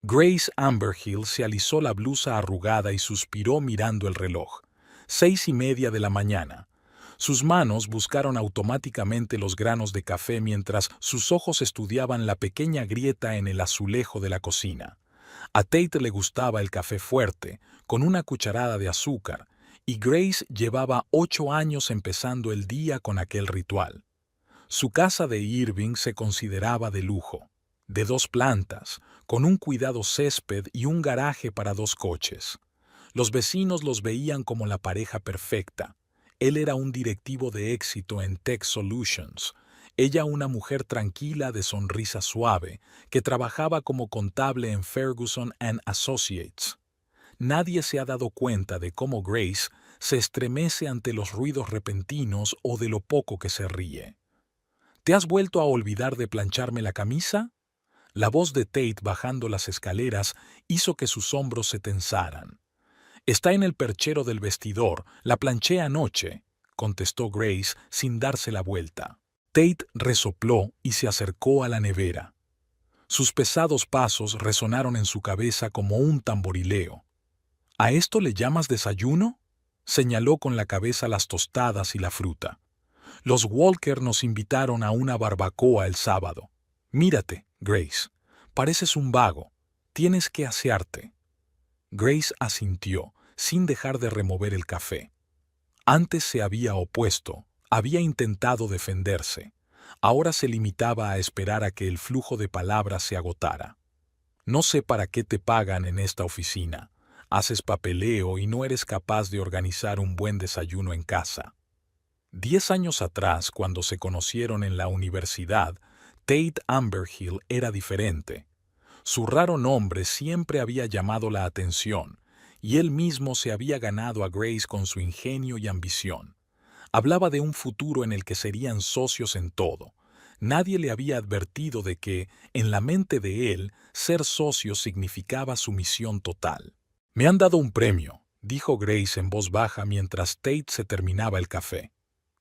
Grace Amberhill se alisó la blusa arrugada y suspiró mirando el reloj. 6:30 de la mañana. Sus manos buscaron automáticamente los granos de café mientras sus ojos estudiaban la pequeña grieta en el azulejo de la cocina. A Tate le gustaba el café fuerte, con una cucharada de azúcar, y Grace llevaba 8 años empezando el día con aquel ritual. Su casa de Irving se consideraba de lujo, de 2 plantas, con un cuidado césped y un garaje para 2 coches. Los vecinos los veían como la pareja perfecta. Él era un directivo de éxito en Tech Solutions, ella una mujer tranquila de sonrisa suave, que trabajaba como contable en Ferguson and Associates. Nadie se ha dado cuenta de cómo Grace se estremece ante los ruidos repentinos o de lo poco que se ríe. ¿Te has vuelto a olvidar de plancharme la camisa? La voz de Tate bajando las escaleras hizo que sus hombros se tensaran. Está en el perchero del vestidor, la planché anoche, contestó Grace sin darse la vuelta. Tate resopló y se acercó a la nevera. Sus pesados pasos resonaron en su cabeza como un tamborileo. ¿A esto le llamas desayuno? Señaló con la cabeza las tostadas y la fruta. Los Walker nos invitaron a una barbacoa el sábado. Mírate, Grace, pareces un vago. Tienes que asearte. Grace asintió, sin dejar de remover el café. Antes se había opuesto, había intentado defenderse. Ahora se limitaba a esperar a que el flujo de palabras se agotara. No sé para qué te pagan en esta oficina. Haces papeleo y no eres capaz de organizar un buen desayuno en casa. 10 años atrás, cuando se conocieron en la universidad, Tate Amberhill era diferente. Su raro nombre siempre había llamado la atención, y él mismo se había ganado a Grace con su ingenio y ambición. Hablaba de un futuro en el que serían socios en todo. Nadie le había advertido de que, en la mente de él, ser socio significaba sumisión total. «Me han dado un premio», dijo Grace en voz baja mientras Tate se terminaba el café.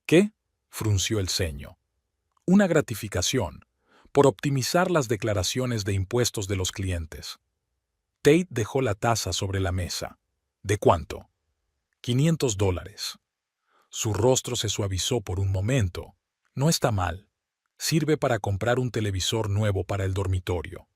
«¿Qué?», frunció el ceño. «Una gratificación, por optimizar las declaraciones de impuestos de los clientes». Tate dejó la taza sobre la mesa. «¿De cuánto?» $500. Su rostro se suavizó por un momento. «No está mal. Sirve para comprar un televisor nuevo para el dormitorio».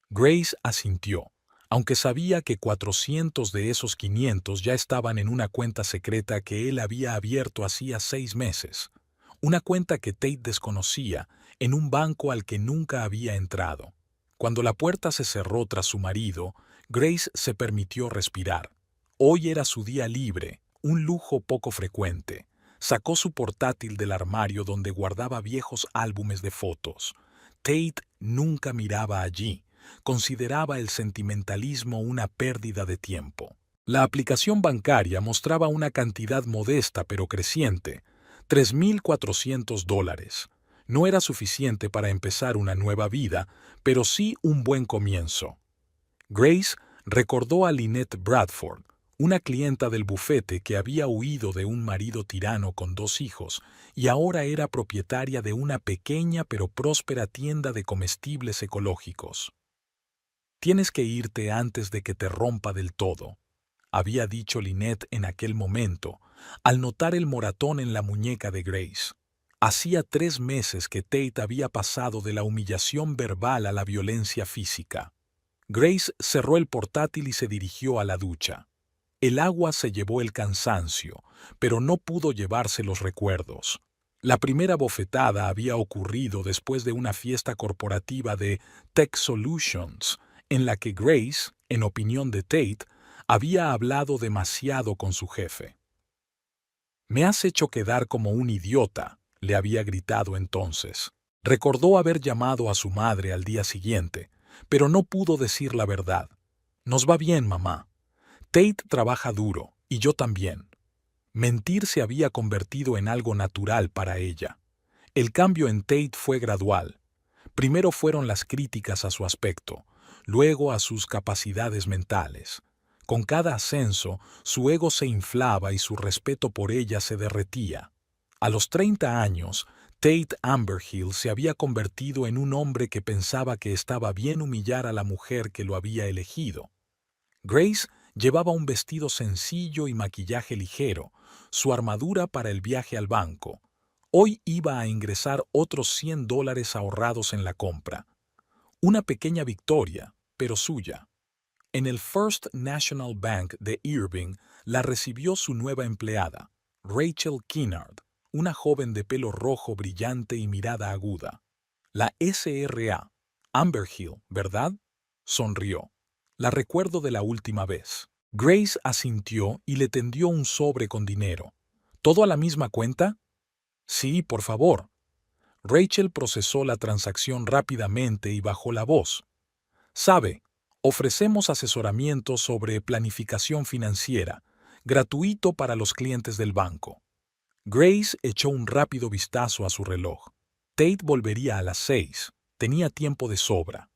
Grace asintió, aunque sabía que 400 de esos 500 ya estaban en una cuenta secreta que él había abierto hacía 6 meses. Una cuenta que Tate desconocía, en un banco al que nunca había entrado. Cuando la puerta se cerró tras su marido, Grace se permitió respirar. Hoy era su día libre, un lujo poco frecuente. Sacó su portátil del armario donde guardaba viejos álbumes de fotos. Tate nunca miraba allí. Consideraba el sentimentalismo una pérdida de tiempo. La aplicación bancaria mostraba una cantidad modesta pero creciente, $3,400. No era suficiente para empezar una nueva vida, pero sí un buen comienzo. Grace recordó a Lynette Bradford, una clienta del bufete que había huido de un marido tirano con 2 hijos y ahora era propietaria de una pequeña pero próspera tienda de comestibles ecológicos. «Tienes que irte antes de que te rompa del todo», había dicho Lynette en aquel momento, al notar el moratón en la muñeca de Grace. Hacía 3 meses que Tate había pasado de la humillación verbal a la violencia física. Grace cerró el portátil y se dirigió a la ducha. El agua se llevó el cansancio, pero no pudo llevarse los recuerdos. La primera bofetada había ocurrido después de una fiesta corporativa de Tech Solutions, en la que Grace, en opinión de Tate, había hablado demasiado con su jefe. «Me has hecho quedar como un idiota», le había gritado entonces. Recordó haber llamado a su madre al día siguiente, pero no pudo decir la verdad. «Nos va bien, mamá. Tate trabaja duro, y yo también». Mentir se había convertido en algo natural para ella. El cambio en Tate fue gradual. Primero fueron las críticas a su aspecto, luego a sus capacidades mentales. Con cada ascenso, su ego se inflaba y su respeto por ella se derretía. A los 30 años, Tate Amberhill se había convertido en un hombre que pensaba que estaba bien humillar a la mujer que lo había elegido. Grace llevaba un vestido sencillo y maquillaje ligero, su armadura para el viaje al banco. Hoy iba a ingresar otros $100 ahorrados en la compra. Una pequeña victoria, pero suya. En el First National Bank de Irving la recibió su nueva empleada, Rachel Kennard, una joven de pelo rojo brillante y mirada aguda. La SRA, Amberhill, ¿verdad? Sonrió. La recuerdo de la última vez. Grace asintió y le tendió un sobre con dinero. ¿Todo a la misma cuenta? Sí, por favor. Rachel procesó la transacción rápidamente y bajó la voz. Sabe, ofrecemos asesoramiento sobre planificación financiera, gratuito para los clientes del banco. Grace echó un rápido vistazo a su reloj. Tate volvería a las 6. Tenía tiempo de sobra.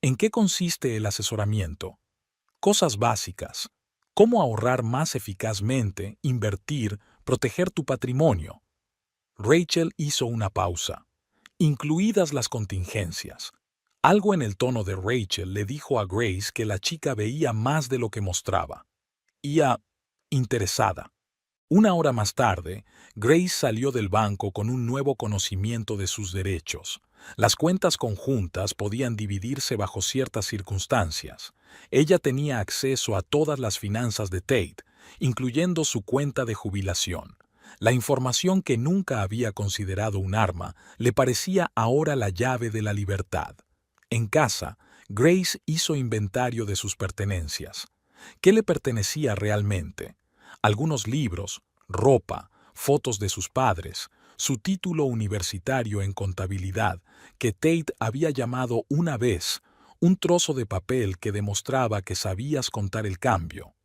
¿En qué consiste el asesoramiento? Cosas básicas. Cómo ahorrar más eficazmente, invertir, proteger tu patrimonio. Rachel hizo una pausa. Incluidas las contingencias. Algo en el tono de Rachel le dijo a Grace que la chica veía más de lo que mostraba. Interesada. Una hora más tarde, Grace salió del banco con un nuevo conocimiento de sus derechos. Las cuentas conjuntas podían dividirse bajo ciertas circunstancias. Ella tenía acceso a todas las finanzas de Tate, incluyendo su cuenta de jubilación. La información que nunca había considerado un arma le parecía ahora la llave de la libertad. En casa, Grace hizo inventario de sus pertenencias. ¿Qué le pertenecía realmente? Algunos libros, ropa, fotos de sus padres, su título universitario en contabilidad, que Tate había llamado una vez un trozo de papel que demostraba que sabías contar el cambio.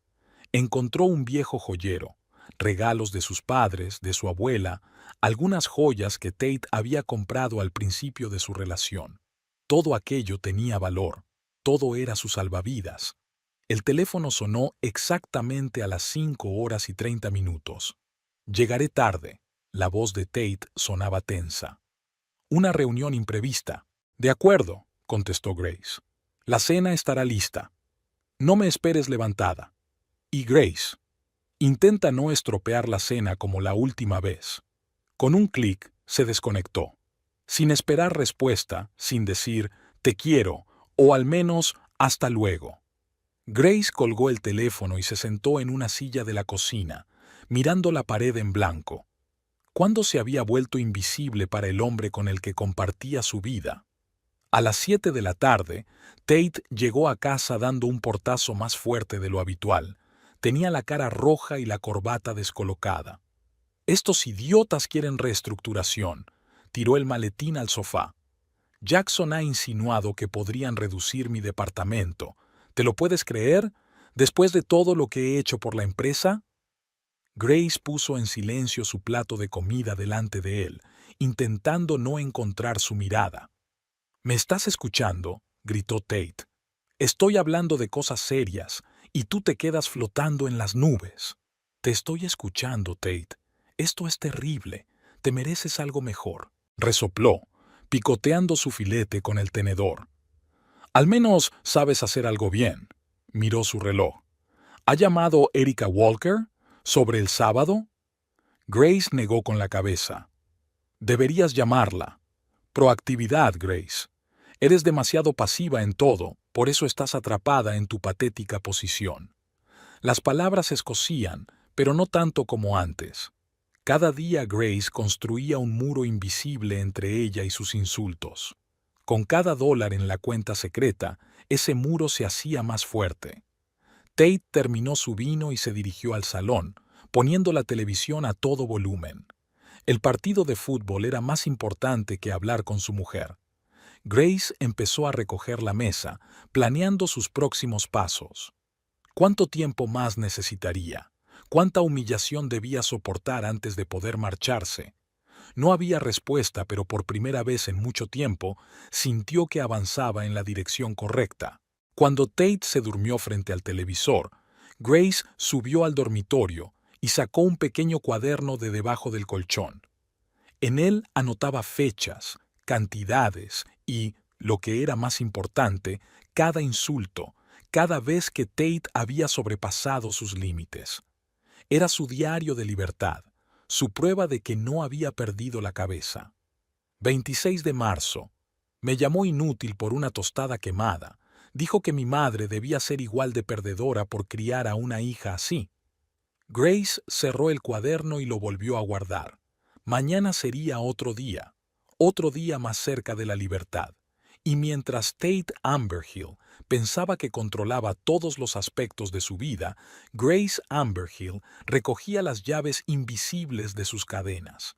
Encontró un viejo joyero, regalos de sus padres, de su abuela, algunas joyas que Tate había comprado al principio de su relación. Todo aquello tenía valor, todo era su salvavidas. El teléfono sonó exactamente a las 5:30. Llegaré tarde. La voz de Tate sonaba tensa. Una reunión imprevista. De acuerdo, contestó Grace. La cena estará lista. No me esperes levantada. Y Grace, intenta no estropear la cena como la última vez. Con un clic, se desconectó. Sin esperar respuesta, sin decir, te quiero, o al menos, hasta luego. Grace colgó el teléfono y se sentó en una silla de la cocina, mirando la pared en blanco. ¿Cuándo se había vuelto invisible para el hombre con el que compartía su vida? A las 7 de la tarde, Tate llegó a casa dando un portazo más fuerte de lo habitual. Tenía la cara roja y la corbata descolocada. Estos idiotas quieren reestructuración. Tiró el maletín al sofá. Jackson ha insinuado que podrían reducir mi departamento. ¿Te lo puedes creer? ¿Después de todo lo que he hecho por la empresa? Grace puso en silencio su plato de comida delante de él, intentando no encontrar su mirada. ¿Me estás escuchando?, gritó Tate. Estoy hablando de cosas serias, y tú te quedas flotando en las nubes. Te estoy escuchando, Tate. Esto es terrible. Te mereces algo mejor. Resopló, picoteando su filete con el tenedor. Al menos sabes hacer algo bien. Miró su reloj. ¿Ha llamado Erica Walker? ¿Sobre el sábado? Grace negó con la cabeza. Deberías llamarla. Proactividad, Grace. Eres demasiado pasiva en todo, por eso estás atrapada en tu patética posición. Las palabras escocían, pero no tanto como antes. Cada día Grace construía un muro invisible entre ella y sus insultos. Con cada $1 en la cuenta secreta, ese muro se hacía más fuerte. Tate terminó su vino y se dirigió al salón, poniendo la televisión a todo volumen. El partido de fútbol era más importante que hablar con su mujer. Grace empezó a recoger la mesa, planeando sus próximos pasos. ¿Cuánto tiempo más necesitaría? ¿Cuánta humillación debía soportar antes de poder marcharse? No había respuesta, pero por primera vez en mucho tiempo sintió que avanzaba en la dirección correcta. Cuando Tate se durmió frente al televisor, Grace subió al dormitorio y sacó un pequeño cuaderno de debajo del colchón. En él anotaba fechas, cantidades y, lo que era más importante, cada insulto, cada vez que Tate había sobrepasado sus límites. Era su diario de libertad, su prueba de que no había perdido la cabeza. 26 de marzo. Me llamó inútil por una tostada quemada. Dijo que mi madre debía ser igual de perdedora por criar a una hija así. Grace cerró el cuaderno y lo volvió a guardar. Mañana sería otro día más cerca de la libertad. Y mientras Tate Amberhill pensaba que controlaba todos los aspectos de su vida, Grace Amberhill recogía las llaves invisibles de sus cadenas.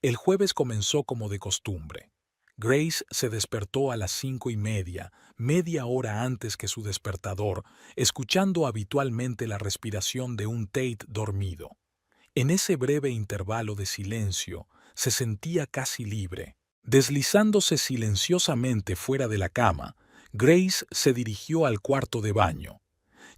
El jueves comenzó como de costumbre. Grace se despertó a las 5:30, media hora antes que su despertador, escuchando habitualmente la respiración de un Tate dormido. En ese breve intervalo de silencio, se sentía casi libre. Deslizándose silenciosamente fuera de la cama, Grace se dirigió al cuarto de baño.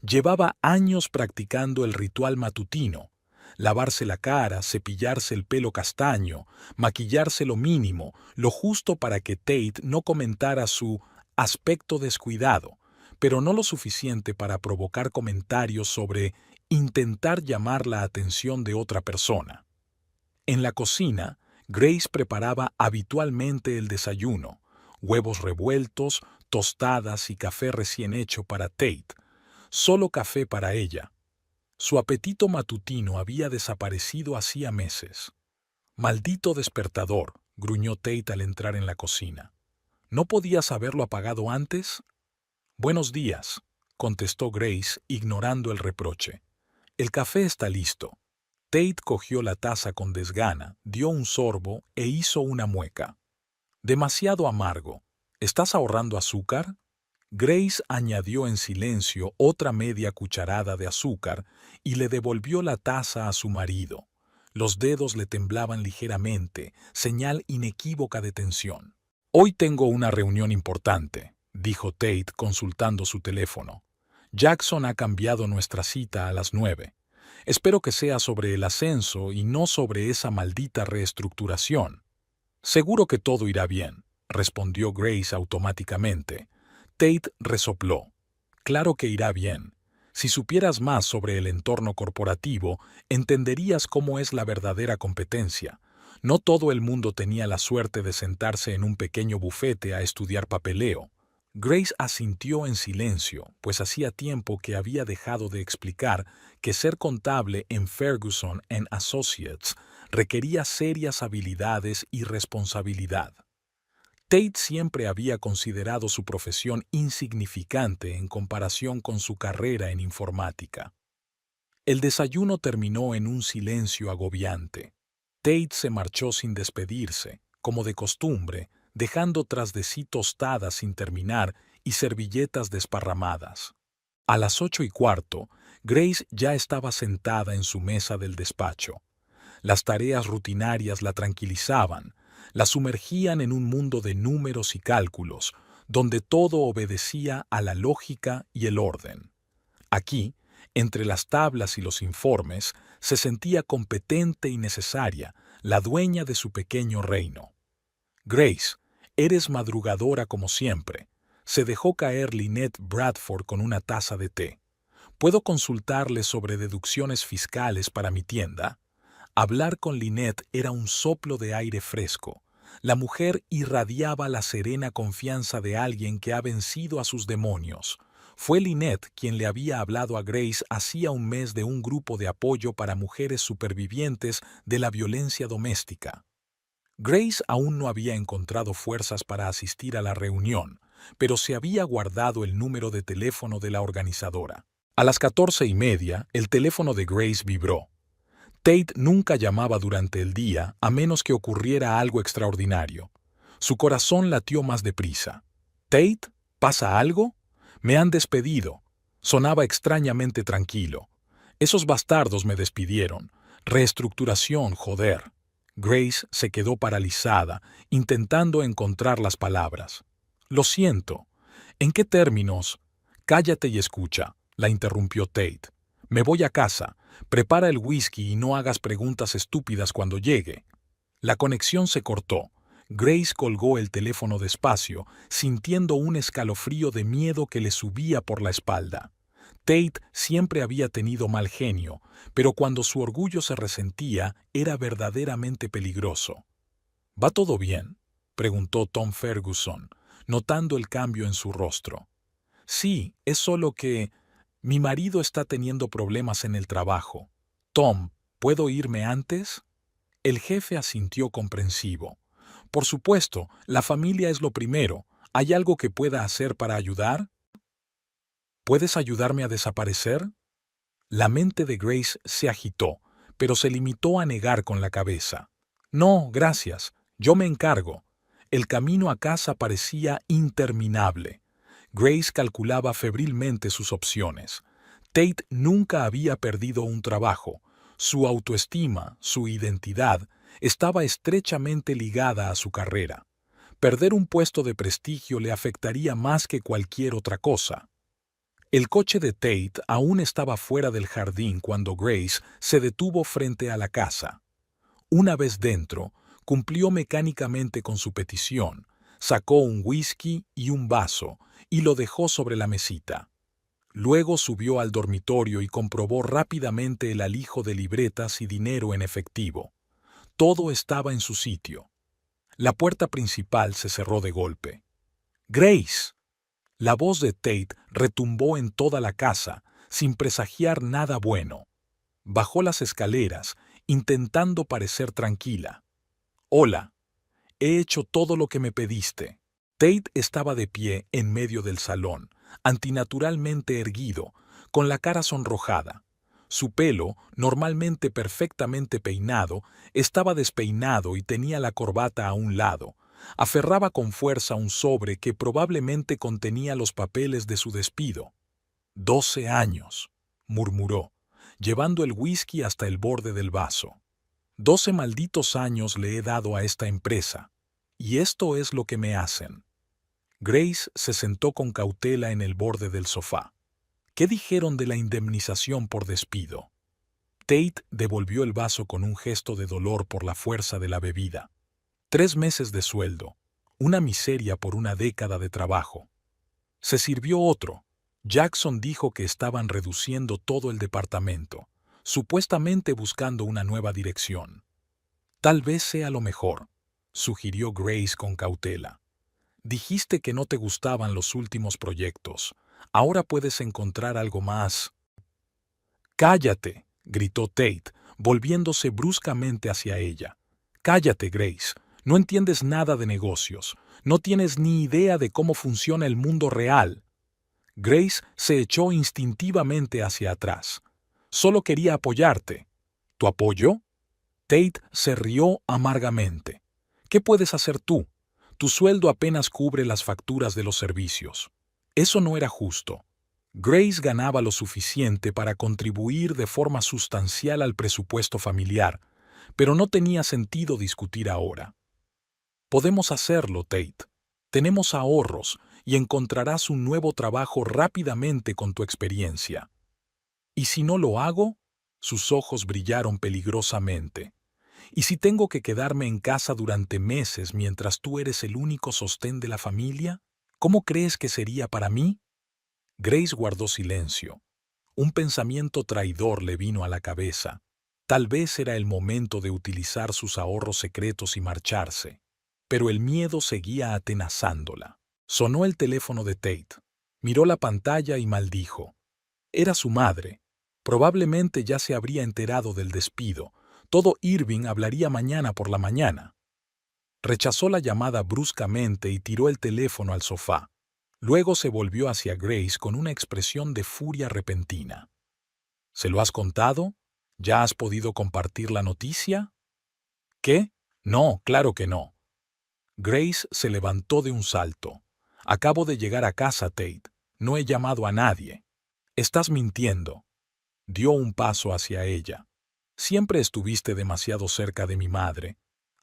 Llevaba años practicando el ritual matutino: lavarse la cara, cepillarse el pelo castaño, maquillarse lo mínimo, lo justo para que Tate no comentara su aspecto descuidado, pero no lo suficiente para provocar comentarios sobre intentar llamar la atención de otra persona. En la cocina, Grace preparaba habitualmente el desayuno: huevos revueltos, tostadas y café recién hecho para Tate. Solo café para ella. Su apetito matutino había desaparecido hacía meses. «Maldito despertador», gruñó Tate al entrar en la cocina. «¿No podías haberlo apagado antes?» «Buenos días», contestó Grace, ignorando el reproche. «El café está listo». Tate cogió la taza con desgana, dio un sorbo e hizo una mueca. «Demasiado amargo. ¿Estás ahorrando azúcar?» Grace añadió en silencio otra media cucharada de azúcar y le devolvió la taza a su marido. Los dedos le temblaban ligeramente, señal inequívoca de tensión. «Hoy tengo una reunión importante», dijo Tate consultando su teléfono. «Jackson ha cambiado nuestra cita a las 9. Espero que sea sobre el ascenso y no sobre esa maldita reestructuración». «Seguro que todo irá bien», respondió Grace automáticamente. Tate resopló. «Claro que irá bien. Si supieras más sobre el entorno corporativo, entenderías cómo es la verdadera competencia. No todo el mundo tenía la suerte de sentarse en un pequeño bufete a estudiar papeleo». Grace asintió en silencio, pues hacía tiempo que había dejado de explicar que ser contable en Ferguson & Associates requería serias habilidades y responsabilidad. Tate siempre había considerado su profesión insignificante en comparación con su carrera en informática. El desayuno terminó en un silencio agobiante. Tate se marchó sin despedirse, como de costumbre, dejando tras de sí tostadas sin terminar y servilletas desparramadas. A las 8:15, Grace ya estaba sentada en su mesa del despacho. Las tareas rutinarias la tranquilizaban, la sumergían en un mundo de números y cálculos, donde todo obedecía a la lógica y el orden. Aquí, entre las tablas y los informes, se sentía competente y necesaria, la dueña de su pequeño reino. «Grace, eres madrugadora como siempre», se dejó caer Lynette Bradford con una taza de té. «¿Puedo consultarle sobre deducciones fiscales para mi tienda?» Hablar con Lynette era un soplo de aire fresco. La mujer irradiaba la serena confianza de alguien que ha vencido a sus demonios. Fue Lynette quien le había hablado a Grace hacía un mes de un grupo de apoyo para mujeres supervivientes de la violencia doméstica. Grace aún no había encontrado fuerzas para asistir a la reunión, pero se había guardado el número de teléfono de la organizadora. A las 14:30, el teléfono de Grace vibró. Tate nunca llamaba durante el día a menos que ocurriera algo extraordinario. Su corazón latió más deprisa. «¿Tate? ¿Pasa algo? Me han despedido». Sonaba extrañamente tranquilo. «Esos bastardos me despidieron. Reestructuración, joder». Grace se quedó paralizada, intentando encontrar las palabras. «Lo siento. ¿En qué términos?» «Cállate y escucha», la interrumpió Tate. «Me voy a casa. Prepara el whisky y no hagas preguntas estúpidas cuando llegue». La conexión se cortó. Grace colgó el teléfono despacio, sintiendo un escalofrío de miedo que le subía por la espalda. Tate siempre había tenido mal genio, pero cuando su orgullo se resentía, era verdaderamente peligroso. ¿Va todo bien?, preguntó Tom Ferguson, notando el cambio en su rostro. Sí, es solo que mi marido está teniendo problemas en el trabajo. Tom, ¿puedo irme antes? El jefe asintió comprensivo. Por supuesto, la familia es lo primero. ¿Hay algo que pueda hacer para ayudar? ¿Puedes ayudarme a desaparecer? La mente de Grace se agitó, pero se limitó a negar con la cabeza. No, gracias, yo me encargo. El camino a casa parecía interminable. Grace calculaba febrilmente sus opciones. Tate nunca había perdido un trabajo. Su autoestima, su identidad, estaba estrechamente ligada a su carrera. Perder un puesto de prestigio le afectaría más que cualquier otra cosa. El coche de Tate aún estaba fuera del jardín cuando Grace se detuvo frente a la casa. Una vez dentro, cumplió mecánicamente con su petición, sacó un whisky y un vaso y lo dejó sobre la mesita. Luego subió al dormitorio y comprobó rápidamente el alijo de libretas y dinero en efectivo. Todo estaba en su sitio. La puerta principal se cerró de golpe. ¡Grace! La voz de Tate retumbó en toda la casa, sin presagiar nada bueno. Bajó las escaleras, intentando parecer tranquila. «Hola, he hecho todo lo que me pediste». Tate estaba de pie en medio del salón, antinaturalmente erguido, con la cara sonrojada. Su pelo, normalmente perfectamente peinado, estaba despeinado y tenía la corbata a un lado. Aferraba con fuerza un sobre que probablemente contenía los papeles de su despido. 12 años, murmuró, llevando el whisky hasta el borde del vaso. 12 malditos años le he dado a esta empresa, y esto es lo que me hacen. Grace se sentó con cautela en el borde del sofá. ¿Qué dijeron de la indemnización por despido? Tate devolvió el vaso con un gesto de dolor por la fuerza de la bebida. 3 meses de sueldo, una miseria por una década de trabajo. Se sirvió otro. Jackson dijo que estaban reduciendo todo el departamento, supuestamente buscando una nueva dirección. Tal vez sea lo mejor, sugirió Grace con cautela. Dijiste que no te gustaban los últimos proyectos. Ahora puedes encontrar algo más. ¡Cállate!, gritó Tate, volviéndose bruscamente hacia ella. ¡Cállate, Grace! No entiendes nada de negocios. No tienes ni idea de cómo funciona el mundo real. Grace se echó instintivamente hacia atrás. Solo quería apoyarte. ¿Tu apoyo? Tate se rió amargamente. ¿Qué puedes hacer tú? Tu sueldo apenas cubre las facturas de los servicios. Eso no era justo. Grace ganaba lo suficiente para contribuir de forma sustancial al presupuesto familiar, pero no tenía sentido discutir ahora. Podemos hacerlo, Tate. Tenemos ahorros y encontrarás un nuevo trabajo rápidamente con tu experiencia. ¿Y si no lo hago? Sus ojos brillaron peligrosamente. ¿Y si tengo que quedarme en casa durante meses mientras tú eres el único sostén de la familia? ¿Cómo crees que sería para mí? Grace guardó silencio. Un pensamiento traidor le vino a la cabeza. Tal vez era el momento de utilizar sus ahorros secretos y marcharse. Pero el miedo seguía atenazándola. Sonó el teléfono de Tate. Miró la pantalla y maldijo. Era su madre. Probablemente ya se habría enterado del despido. Todo Irving hablaría mañana por la mañana. Rechazó la llamada bruscamente y tiró el teléfono al sofá. Luego se volvió hacia Grace con una expresión de furia repentina. ¿Se lo has contado? ¿Ya has podido compartir la noticia? ¿Qué? No, claro que no. Grace se levantó de un salto. Acabo de llegar a casa, Tate. No he llamado a nadie. Estás mintiendo. Dio un paso hacia ella. Siempre estuviste demasiado cerca de mi madre.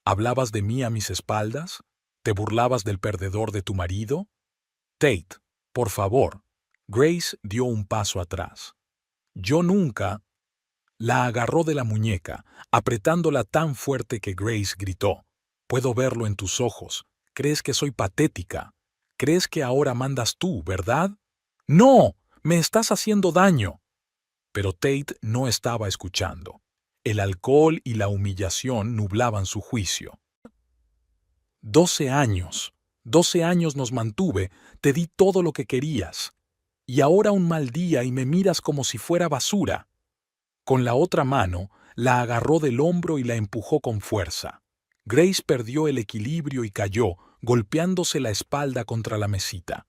¿Hablabas de mí a mis espaldas? ¿Te burlabas del perdedor de tu marido? Tate, por favor. Grace dio un paso atrás. Yo nunca... La agarró de la muñeca, apretándola tan fuerte que Grace gritó: «Puedo verlo en tus ojos. ¿Crees que soy patética? ¿Crees que ahora mandas tú, verdad? ¡No! ¡Me estás haciendo daño!». Pero Tate no estaba escuchando. El alcohol y la humillación nublaban su juicio. 12 años. 12 años nos mantuve, te di todo lo que querías. Y ahora un mal día y me miras como si fuera basura. Con la otra mano, la agarró del hombro y la empujó con fuerza. Grace perdió el equilibrio y cayó, golpeándose la espalda contra la mesita.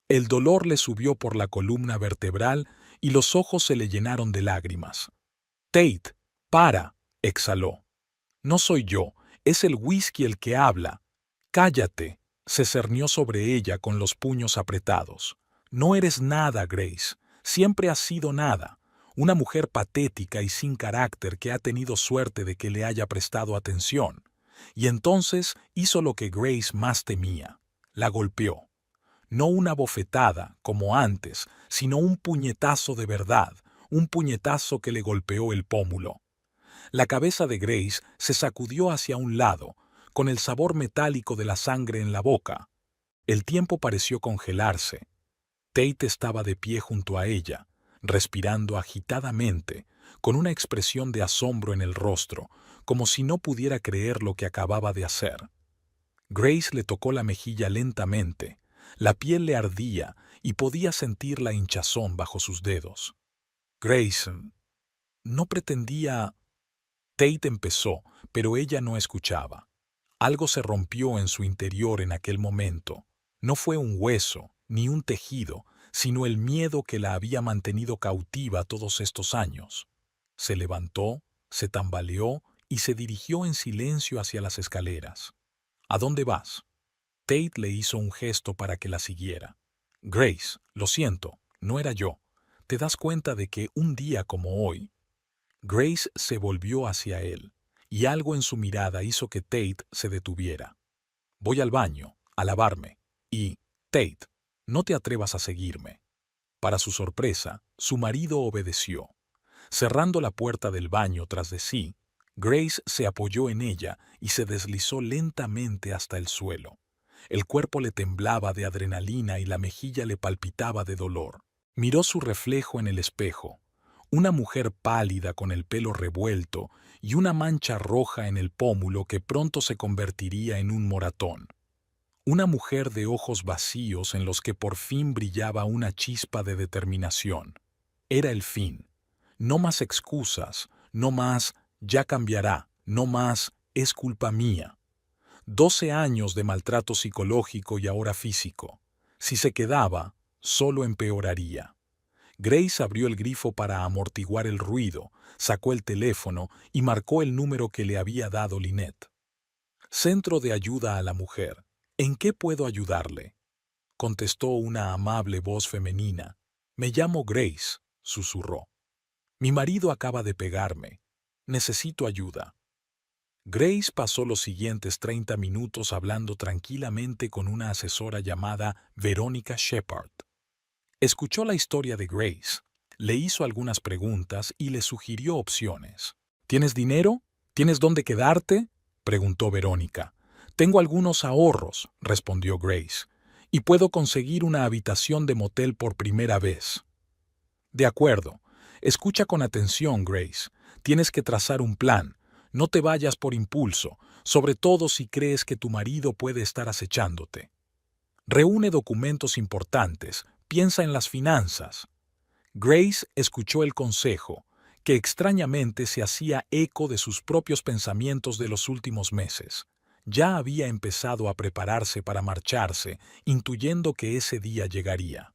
El dolor le subió por la columna vertebral y los ojos se le llenaron de lágrimas. «Tate, para», exhaló. «No soy yo, es el whisky el que habla». «Cállate», se cernió sobre ella con los puños apretados. «No eres nada, Grace. Siempre has sido nada. Una mujer patética y sin carácter que ha tenido suerte de que le haya prestado atención». Y entonces hizo lo que Grace más temía. La golpeó. No una bofetada, como antes, sino un puñetazo de verdad, un puñetazo que le golpeó el pómulo. La cabeza de Grace se sacudió hacia un lado, con el sabor metálico de la sangre en la boca. El tiempo pareció congelarse. Tate estaba de pie junto a ella, respirando agitadamente, con una expresión de asombro en el rostro, como si no pudiera creer lo que acababa de hacer. Grace le tocó la mejilla lentamente. La piel le ardía y podía sentir la hinchazón bajo sus dedos. «Grace, no pretendía...». Tate empezó, pero ella no escuchaba. Algo se rompió en su interior en aquel momento. No fue un hueso, ni un tejido, sino el miedo que la había mantenido cautiva todos estos años. Se levantó, se tambaleó y se dirigió en silencio hacia las escaleras. «¿A dónde vas?». Tate le hizo un gesto para que la siguiera. «Grace, lo siento, no era yo. ¿Te das cuenta de que un día como hoy...». Grace se volvió hacia él, y algo en su mirada hizo que Tate se detuviera. «Voy al baño, a lavarme. Y, Tate, no te atrevas a seguirme». Para su sorpresa, su marido obedeció. Cerrando la puerta del baño tras de sí, Grace se apoyó en ella y se deslizó lentamente hasta el suelo. El cuerpo le temblaba de adrenalina y la mejilla le palpitaba de dolor. Miró su reflejo en el espejo. Una mujer pálida con el pelo revuelto y una mancha roja en el pómulo que pronto se convertiría en un moratón. Una mujer de ojos vacíos en los que por fin brillaba una chispa de determinación. Era el fin. No más excusas, no más «ya cambiará», no más «es culpa mía». 12 años de maltrato psicológico y ahora físico. Si se quedaba, solo empeoraría. Grace abrió el grifo para amortiguar el ruido, sacó el teléfono y marcó el número que le había dado Lynette. «Centro de ayuda a la mujer. ¿En qué puedo ayudarle?», contestó una amable voz femenina. «Me llamo Grace», susurró. «Mi marido acaba de pegarme. Necesito ayuda». Grace pasó los siguientes 30 minutos hablando tranquilamente con una asesora llamada Verónica Shepard. Escuchó la historia de Grace, le hizo algunas preguntas y le sugirió opciones. «¿Tienes dinero? ¿Tienes dónde quedarte?», preguntó Verónica. «Tengo algunos ahorros», respondió Grace, «y puedo conseguir una habitación de motel por primera vez». «De acuerdo. Escucha con atención, Grace. Tienes que trazar un plan. No te vayas por impulso, sobre todo si crees que tu marido puede estar acechándote. Reúne documentos importantes, piensa en las finanzas». Grace escuchó el consejo, que extrañamente se hacía eco de sus propios pensamientos de los últimos meses. Ya había empezado a prepararse para marcharse, intuyendo que ese día llegaría.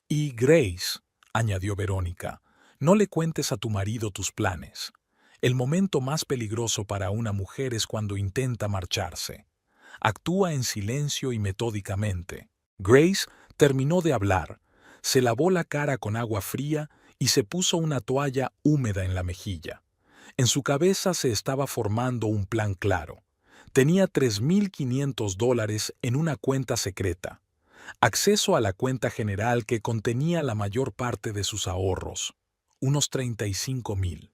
«Y Grace», añadió Verónica, «no le cuentes a tu marido tus planes. El momento más peligroso para una mujer es cuando intenta marcharse. Actúa en silencio y metódicamente». Grace terminó de hablar, se lavó la cara con agua fría y se puso una toalla húmeda en la mejilla. En su cabeza se estaba formando un plan claro. Tenía $3,500 en una cuenta secreta, acceso a la cuenta general que contenía la mayor parte de sus ahorros. unos 35.000.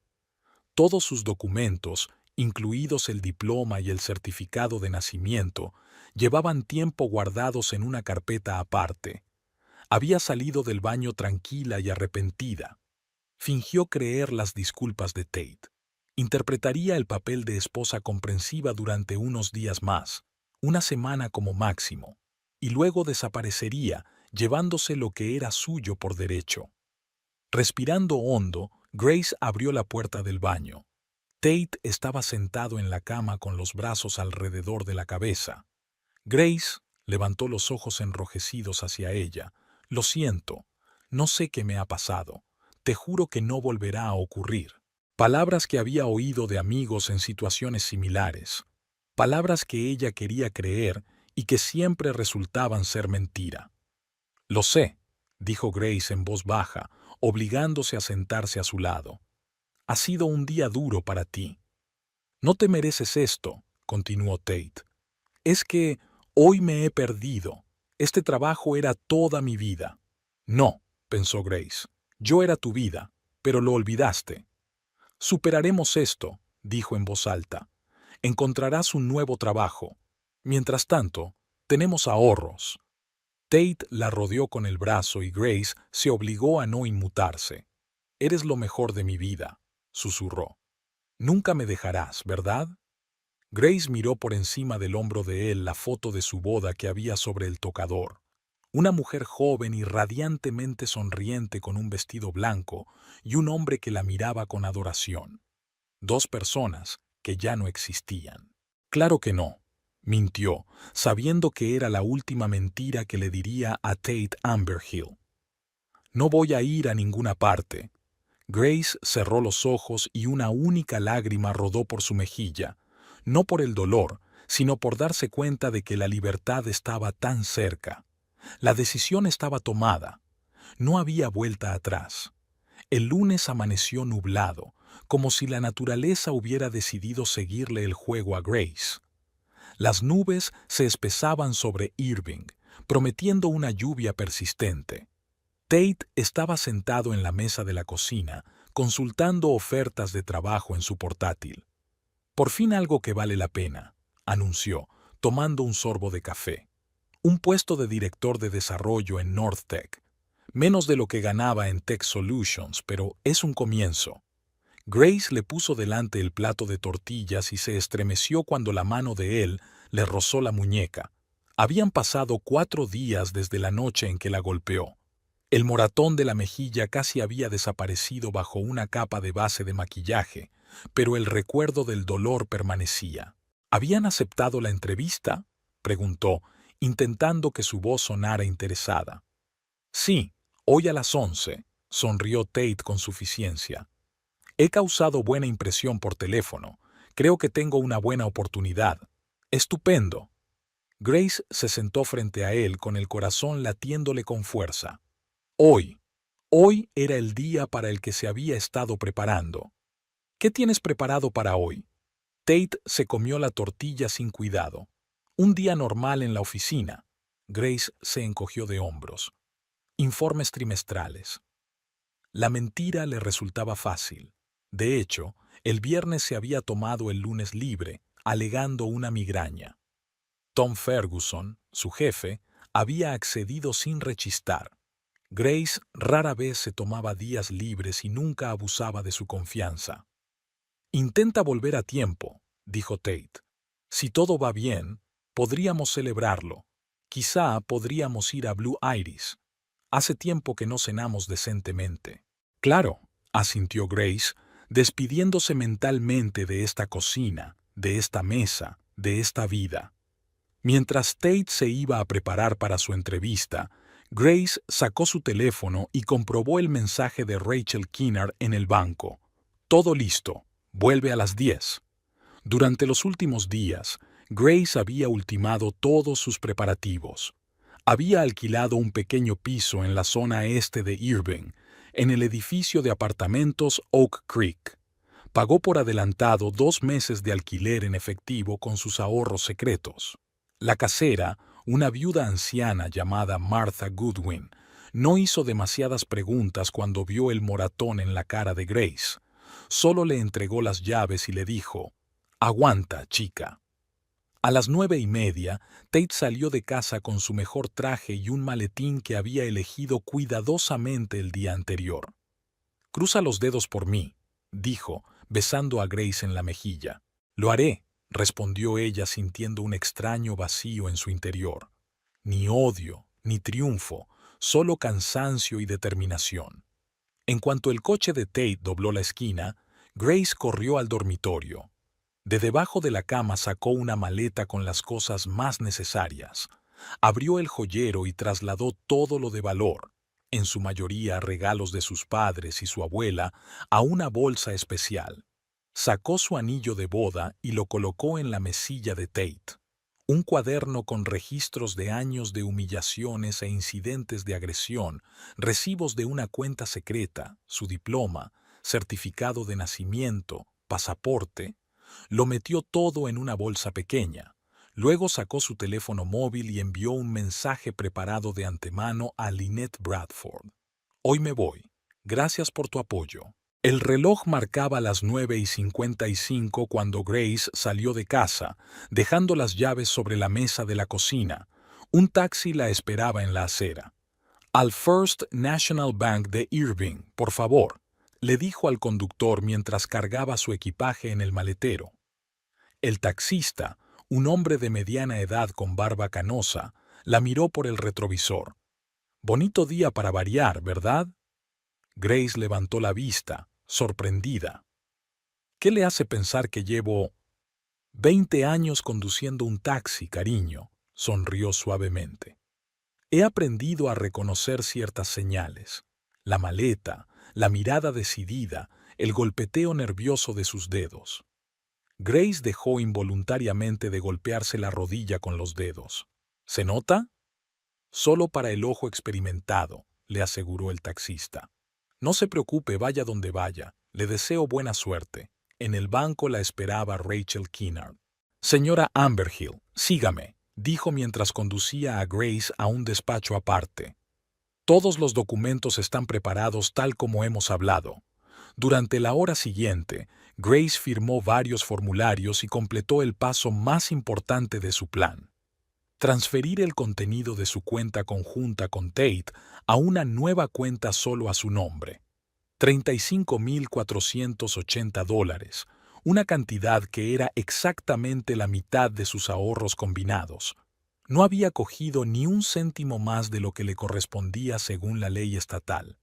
Todos sus documentos, incluidos el diploma y el certificado de nacimiento, llevaban tiempo guardados en una carpeta aparte. Había salido del baño tranquila y arrepentida. Fingió creer las disculpas de Tate. Interpretaría el papel de esposa comprensiva durante unos días más, una semana como máximo, y luego desaparecería, llevándose lo que era suyo por derecho. Respirando hondo, Grace abrió la puerta del baño. Tate estaba sentado en la cama con los brazos alrededor de la cabeza. Grace levantó los ojos enrojecidos hacia ella. Lo siento, no sé qué me ha pasado. Te juro que no volverá a ocurrir. Palabras que había oído de amigos en situaciones similares. Palabras que ella quería creer y que siempre resultaban ser mentira. Lo sé, dijo Grace en voz baja, obligándose a sentarse a su lado. Ha sido un día duro para ti. No te mereces esto, continuó Tate. Es que hoy me he perdido. Este trabajo era toda mi vida. No, pensó Grace. Yo era tu vida, pero lo olvidaste. Superaremos esto, dijo en voz alta. Encontrarás un nuevo trabajo. Mientras tanto, tenemos ahorros. Tate la rodeó con el brazo y Grace se obligó a no inmutarse. Eres lo mejor de mi vida, susurró. Nunca me dejarás, ¿verdad? Grace miró por encima del hombro de él la foto de su boda que había sobre el tocador. Una mujer joven y radiantemente sonriente con un vestido blanco y un hombre que la miraba con adoración. Dos personas que ya no existían. Claro que no, mintió, sabiendo que era la última mentira que le diría a Tate Amberhill. No voy a ir a ninguna parte. Grace cerró los ojos y una única lágrima rodó por su mejilla, no por el dolor, sino por darse cuenta de que la libertad estaba tan cerca. La decisión estaba tomada. No había vuelta atrás. El lunes amaneció nublado, como si la naturaleza hubiera decidido seguirle el juego a Grace. Las nubes se espesaban sobre Irving, prometiendo una lluvia persistente. Tate estaba sentado en la mesa de la cocina, consultando ofertas de trabajo en su portátil. Por fin algo que vale la pena, anunció, tomando un sorbo de café. Un puesto de director de desarrollo en NorthTech. Menos de lo que ganaba en Tech Solutions, pero es un comienzo. Grace le puso delante el plato de tortillas y se estremeció cuando la mano de él le rozó la muñeca. Habían pasado 4 días desde la noche en que la golpeó. El moratón de la mejilla casi había desaparecido bajo una capa de base de maquillaje, pero el recuerdo del dolor permanecía. ¿Habían aceptado la entrevista?, preguntó, intentando que su voz sonara interesada. Sí, hoy a las 11, sonrió Tate con suficiencia. He causado buena impresión por teléfono. Creo que tengo una buena oportunidad. Estupendo. Grace se sentó frente a él con el corazón latiéndole con fuerza. Hoy era el día para el que se había estado preparando. ¿Qué tienes preparado para hoy? Tate se comió la tortilla sin cuidado. Un día normal en la oficina. Grace se encogió de hombros. Informes trimestrales. La mentira le resultaba fácil. De hecho, el viernes se había tomado el lunes libre, alegando una migraña. Tom Ferguson, su jefe, había accedido sin rechistar. Grace rara vez se tomaba días libres y nunca abusaba de su confianza. Intenta volver a tiempo, dijo Tate. Si todo va bien, podríamos celebrarlo. Quizá podríamos ir a Blue Iris. Hace tiempo que no cenamos decentemente. Claro, asintió Grace, despidiéndose mentalmente de esta cocina, de esta mesa, de esta vida. Mientras Tate se iba a preparar para su entrevista, Grace sacó su teléfono y comprobó el mensaje de Rachel Keener en el banco. Todo listo. Vuelve a las 10. Durante los últimos días, Grace había ultimado todos sus preparativos. Había alquilado un pequeño piso en la zona este de Irving, en el edificio de apartamentos Oak Creek. Pagó por adelantado 2 meses de alquiler en efectivo con sus ahorros secretos. La casera, una viuda anciana llamada Martha Goodwin, No hizo demasiadas preguntas cuando vio el moratón en la cara de Grace. Solo le entregó las llaves y le dijo, «Aguanta, chica». A las 9:30, Tate salió de casa con su mejor traje y un maletín que había elegido cuidadosamente el día anterior. «Cruza los dedos por mí», dijo, besando a Grace en la mejilla. «Lo haré», respondió ella sintiendo un extraño vacío en su interior. Ni odio, ni triunfo, solo cansancio y determinación. En cuanto el coche de Tate dobló la esquina, Grace corrió al dormitorio. De debajo de la cama sacó una maleta con las cosas más necesarias. Abrió el joyero y trasladó todo lo de valor, en su mayoría regalos de sus padres y su abuela, a una bolsa especial. Sacó su anillo de boda y lo colocó en la mesilla de Tate. Un cuaderno con registros de años de humillaciones e incidentes de agresión, recibos de una cuenta secreta, su diploma, certificado de nacimiento, pasaporte. Lo metió todo en una bolsa pequeña. Luego sacó su teléfono móvil y envió un mensaje preparado de antemano a Lynette Bradford. «Hoy me voy. Gracias por tu apoyo». El reloj marcaba las 9:55 cuando Grace salió de casa, dejando las llaves sobre la mesa de la cocina. Un taxi la esperaba en la acera. «Al First National Bank de Irving, por favor», le dijo al conductor mientras cargaba su equipaje en el maletero. El taxista, un hombre de mediana edad con barba canosa, la miró por el retrovisor. «Bonito día para variar, ¿verdad?» Grace levantó la vista, sorprendida. «¿Qué le hace pensar que llevo 20 años conduciendo un taxi, cariño?», sonrió suavemente. «He aprendido a reconocer ciertas señales. La maleta, la mirada decidida, el golpeteo nervioso de sus dedos». Grace dejó involuntariamente de golpearse la rodilla con los dedos. «¿Se nota?» «Solo para el ojo experimentado», le aseguró el taxista. «No se preocupe, vaya donde vaya. Le deseo buena suerte». En el banco la esperaba Rachel Kennard. «Señora Amberhill, sígame», dijo mientras conducía a Grace a un despacho aparte. «Todos los documentos están preparados tal como hemos hablado». Durante la hora siguiente, Grace firmó varios formularios y completó el paso más importante de su plan: transferir el contenido de su cuenta conjunta con Tate a una nueva cuenta solo a su nombre. $35,480, una cantidad que era exactamente la mitad de sus ahorros combinados. No había cogido ni un céntimo más de lo que le correspondía según la ley estatal.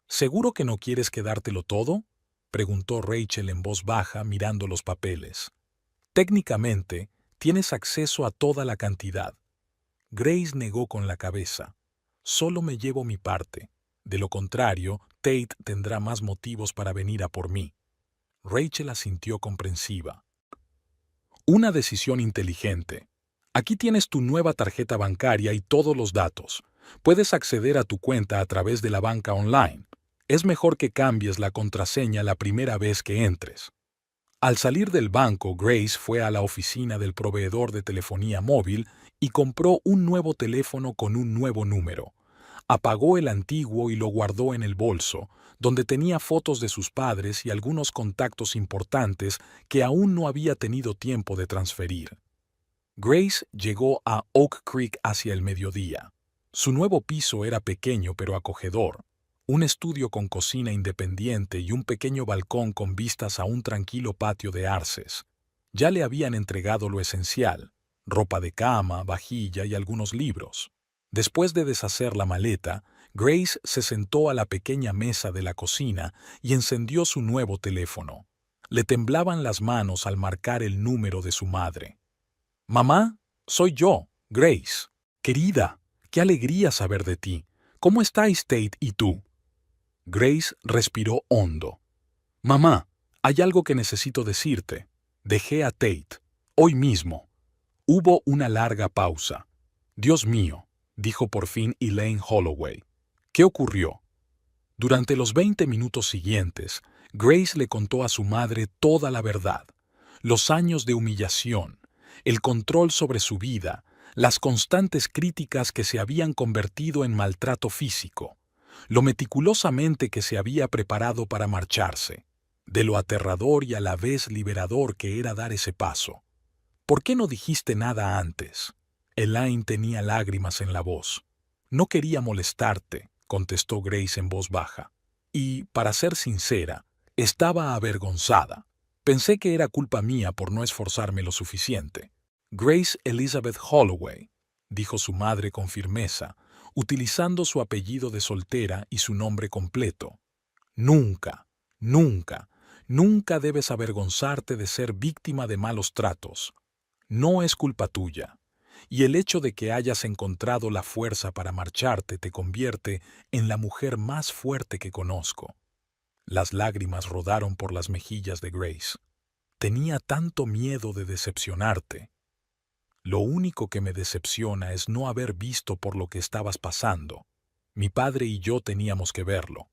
«¿Seguro que no quieres quedártelo todo?», preguntó Rachel en voz baja mirando los papeles. «Técnicamente, tienes acceso a toda la cantidad». Grace negó con la cabeza. «Solo me llevo mi parte. De lo contrario, Tate tendrá más motivos para venir a por mí». Rachel asintió comprensiva. «Una decisión inteligente. Aquí tienes tu nueva tarjeta bancaria y todos los datos. Puedes acceder a tu cuenta a través de la banca online. Es mejor que cambies la contraseña la primera vez que entres». Al salir del banco, Grace fue a la oficina del proveedor de telefonía móvil y compró un nuevo teléfono con un nuevo número. Apagó el antiguo y lo guardó en el bolso, donde tenía fotos de sus padres y algunos contactos importantes que aún no había tenido tiempo de transferir. Grace llegó a Oak Creek hacia el mediodía. Su nuevo piso era pequeño pero acogedor. Un estudio con cocina independiente y un pequeño balcón con vistas a un tranquilo patio de arces. Ya le habían entregado lo esencial: ropa de cama, vajilla y algunos libros. Después de deshacer la maleta, Grace se sentó a la pequeña mesa de la cocina y encendió su nuevo teléfono. Le temblaban las manos al marcar el número de su madre. «Mamá, soy yo, Grace. Querida, qué alegría saber de ti. ¿Cómo estáis, Tate y tú?» Grace respiró hondo. «Mamá, hay algo que necesito decirte. Dejé a Tate. Hoy mismo». Hubo una larga pausa. «Dios mío», dijo por fin Elaine Holloway. «¿Qué ocurrió?». Durante los 20 minutos siguientes, Grace le contó a su madre toda la verdad: los años de humillación, el control sobre su vida, las constantes críticas que se habían convertido en maltrato físico, lo meticulosamente que se había preparado para marcharse, de lo aterrador y a la vez liberador que era dar ese paso. ¿Por qué no dijiste nada antes? Elaine tenía lágrimas en la voz. No quería molestarte, contestó Grace en voz baja. Y, para ser sincera, estaba avergonzada. Pensé que era culpa mía por no esforzarme lo suficiente. Grace Elizabeth Holloway, dijo su madre con firmeza, utilizando su apellido de soltera y su nombre completo. Nunca, nunca, nunca debes avergonzarte de ser víctima de malos tratos. No es culpa tuya. Y el hecho de que hayas encontrado la fuerza para marcharte te convierte en la mujer más fuerte que conozco. Las lágrimas rodaron por las mejillas de Grace. Tenía tanto miedo de decepcionarte. Lo único que me decepciona es no haber visto por lo que estabas pasando. Mi padre y yo teníamos que verlo.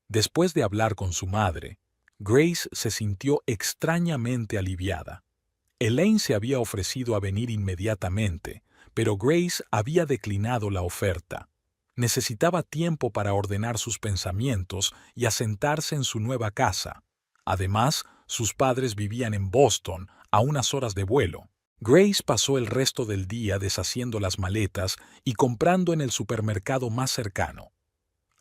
Después de hablar con su madre, Grace se sintió extrañamente aliviada. Elaine se había ofrecido a venir inmediatamente, pero Grace había declinado la oferta. Necesitaba tiempo para ordenar sus pensamientos y asentarse en su nueva casa. Además, sus padres vivían en Boston, a unas horas de vuelo. Grace pasó el resto del día deshaciendo las maletas y comprando en el supermercado más cercano.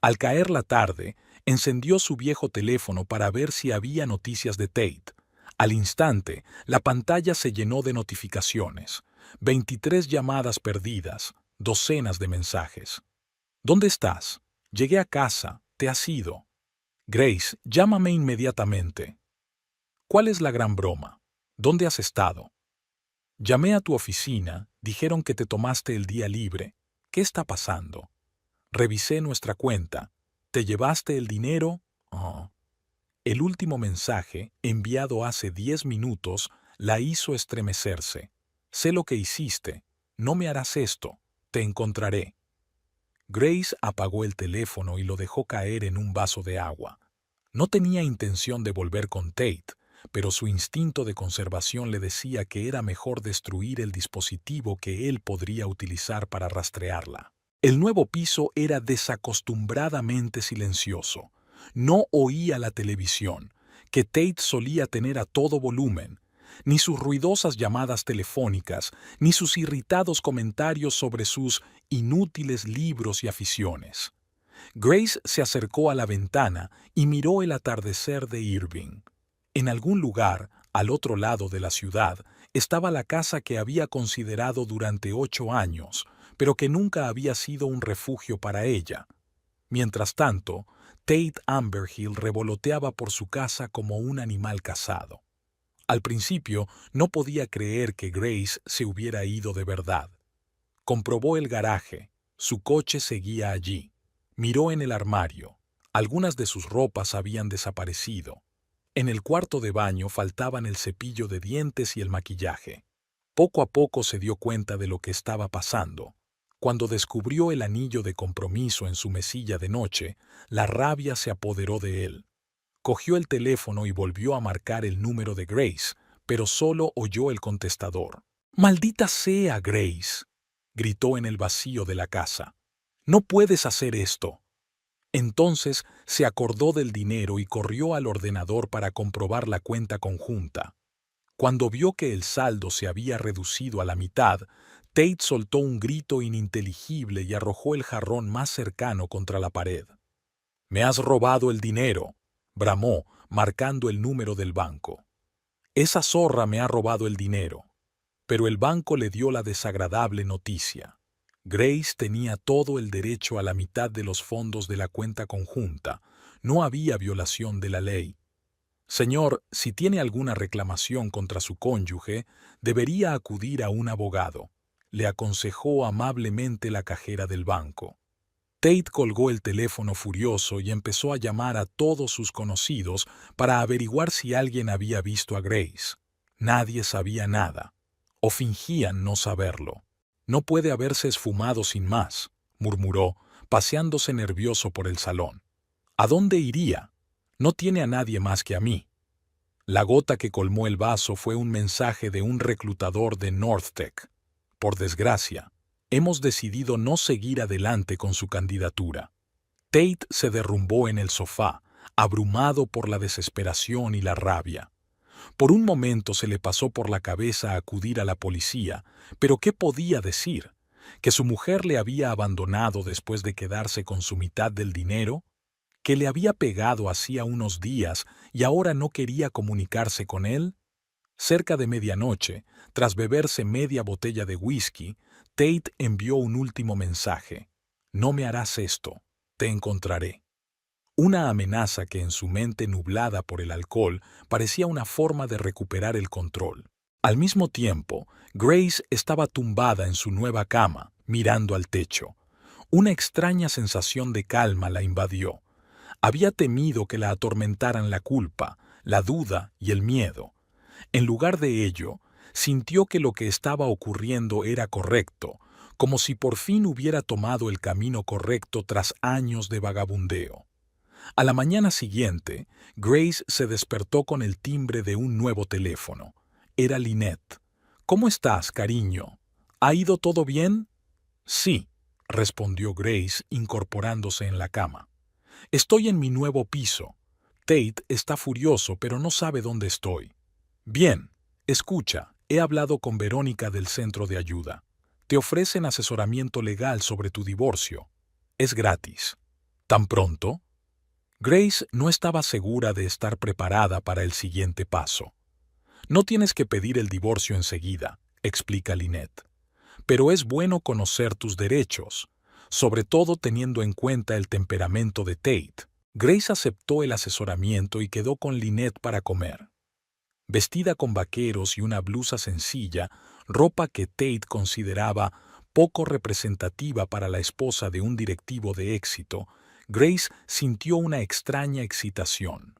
Al caer la tarde, encendió su viejo teléfono para ver si había noticias de Tate. Al instante, la pantalla se llenó de notificaciones. 23 llamadas perdidas, docenas de mensajes. ¿Dónde estás? Llegué a casa. ¿Te has ido? Grace, llámame inmediatamente. ¿Cuál es la gran broma? ¿Dónde has estado? Llamé a tu oficina, dijeron que te tomaste el día libre. ¿Qué está pasando? Revisé nuestra cuenta. ¿Te llevaste el dinero? Oh. El último mensaje, enviado hace 10 minutos, la hizo estremecerse. Sé lo que hiciste. No me harás esto. Te encontraré. Grace apagó el teléfono y lo dejó caer en un vaso de agua. No tenía intención de volver con Tate, pero su instinto de conservación le decía que era mejor destruir el dispositivo que él podría utilizar para rastrearla. El nuevo piso era desacostumbradamente silencioso. No oía la televisión, que Tate solía tener a todo volumen, ni sus ruidosas llamadas telefónicas, ni sus irritados comentarios sobre sus inútiles libros y aficiones. Grace se acercó a la ventana y miró el atardecer de Irving. En algún lugar, al otro lado de la ciudad, estaba la casa que había considerado durante 8 años, pero que nunca había sido un refugio para ella. Mientras tanto, Tate Amberhill revoloteaba por su casa como un animal cazado. Al principio no podía creer que Grace se hubiera ido de verdad. Comprobó el garaje. Su coche seguía allí. Miró en el armario. Algunas de sus ropas habían desaparecido. En el cuarto de baño faltaban el cepillo de dientes y el maquillaje. Poco a poco se dio cuenta de lo que estaba pasando. Cuando descubrió el anillo de compromiso en su mesilla de noche, la rabia se apoderó de él. Cogió el teléfono y volvió a marcar el número de Grace, pero solo oyó el contestador. «¡Maldita sea, Grace!», gritó en el vacío de la casa. «No puedes hacer esto». Entonces se acordó del dinero y corrió al ordenador para comprobar la cuenta conjunta. Cuando vio que el saldo se había reducido a la mitad, Tate soltó un grito ininteligible y arrojó el jarrón más cercano contra la pared. «Me has robado el dinero», bramó, marcando el número del banco. «Esa zorra me ha robado el dinero». Pero el banco le dio la desagradable noticia. Grace tenía todo el derecho a la mitad de los fondos de la cuenta conjunta. No había violación de la ley. «Señor, si tiene alguna reclamación contra su cónyuge, debería acudir a un abogado», le aconsejó amablemente la cajera del banco. Tate colgó el teléfono furioso y empezó a llamar a todos sus conocidos para averiguar si alguien había visto a Grace. Nadie sabía nada, o fingían no saberlo. «No puede haberse esfumado sin más», murmuró, paseándose nervioso por el salón. «¿A dónde iría? No tiene a nadie más que a mí». La gota que colmó el vaso fue un mensaje de un reclutador de Northtech. Por desgracia, hemos decidido no seguir adelante con su candidatura. Tate se derrumbó en el sofá, abrumado por la desesperación y la rabia. Por un momento se le pasó por la cabeza acudir a la policía, pero ¿qué podía decir? ¿Que su mujer le había abandonado después de quedarse con su mitad del dinero? ¿Que le había pegado hacía unos días y ahora no quería comunicarse con él? Cerca de medianoche, tras beberse media botella de whisky, Tate envió un último mensaje. No me harás esto, te encontraré. Una amenaza que en su mente nublada por el alcohol parecía una forma de recuperar el control. Al mismo tiempo, Grace estaba tumbada en su nueva cama, mirando al techo. Una extraña sensación de calma la invadió. Había temido que la atormentaran la culpa, la duda y el miedo. En lugar de ello, sintió que lo que estaba ocurriendo era correcto, como si por fin hubiera tomado el camino correcto tras años de vagabundeo. A la mañana siguiente, Grace se despertó con el timbre de un nuevo teléfono. Era Lynette. «¿Cómo estás, cariño? ¿Ha ido todo bien?» «Sí», respondió Grace, incorporándose en la cama. «Estoy en mi nuevo piso. Tate está furioso, pero no sabe dónde estoy». «Bien, escucha, he hablado con Verónica del centro de ayuda. Te ofrecen asesoramiento legal sobre tu divorcio. Es gratis». «¿Tan pronto?» Grace no estaba segura de estar preparada para el siguiente paso. «No tienes que pedir el divorcio enseguida», explica Lynette. «Pero es bueno conocer tus derechos, sobre todo teniendo en cuenta el temperamento de Tate». Grace aceptó el asesoramiento y quedó con Lynette para comer. Vestida con vaqueros y una blusa sencilla, ropa que Tate consideraba poco representativa para la esposa de un directivo de éxito, Grace sintió una extraña excitación.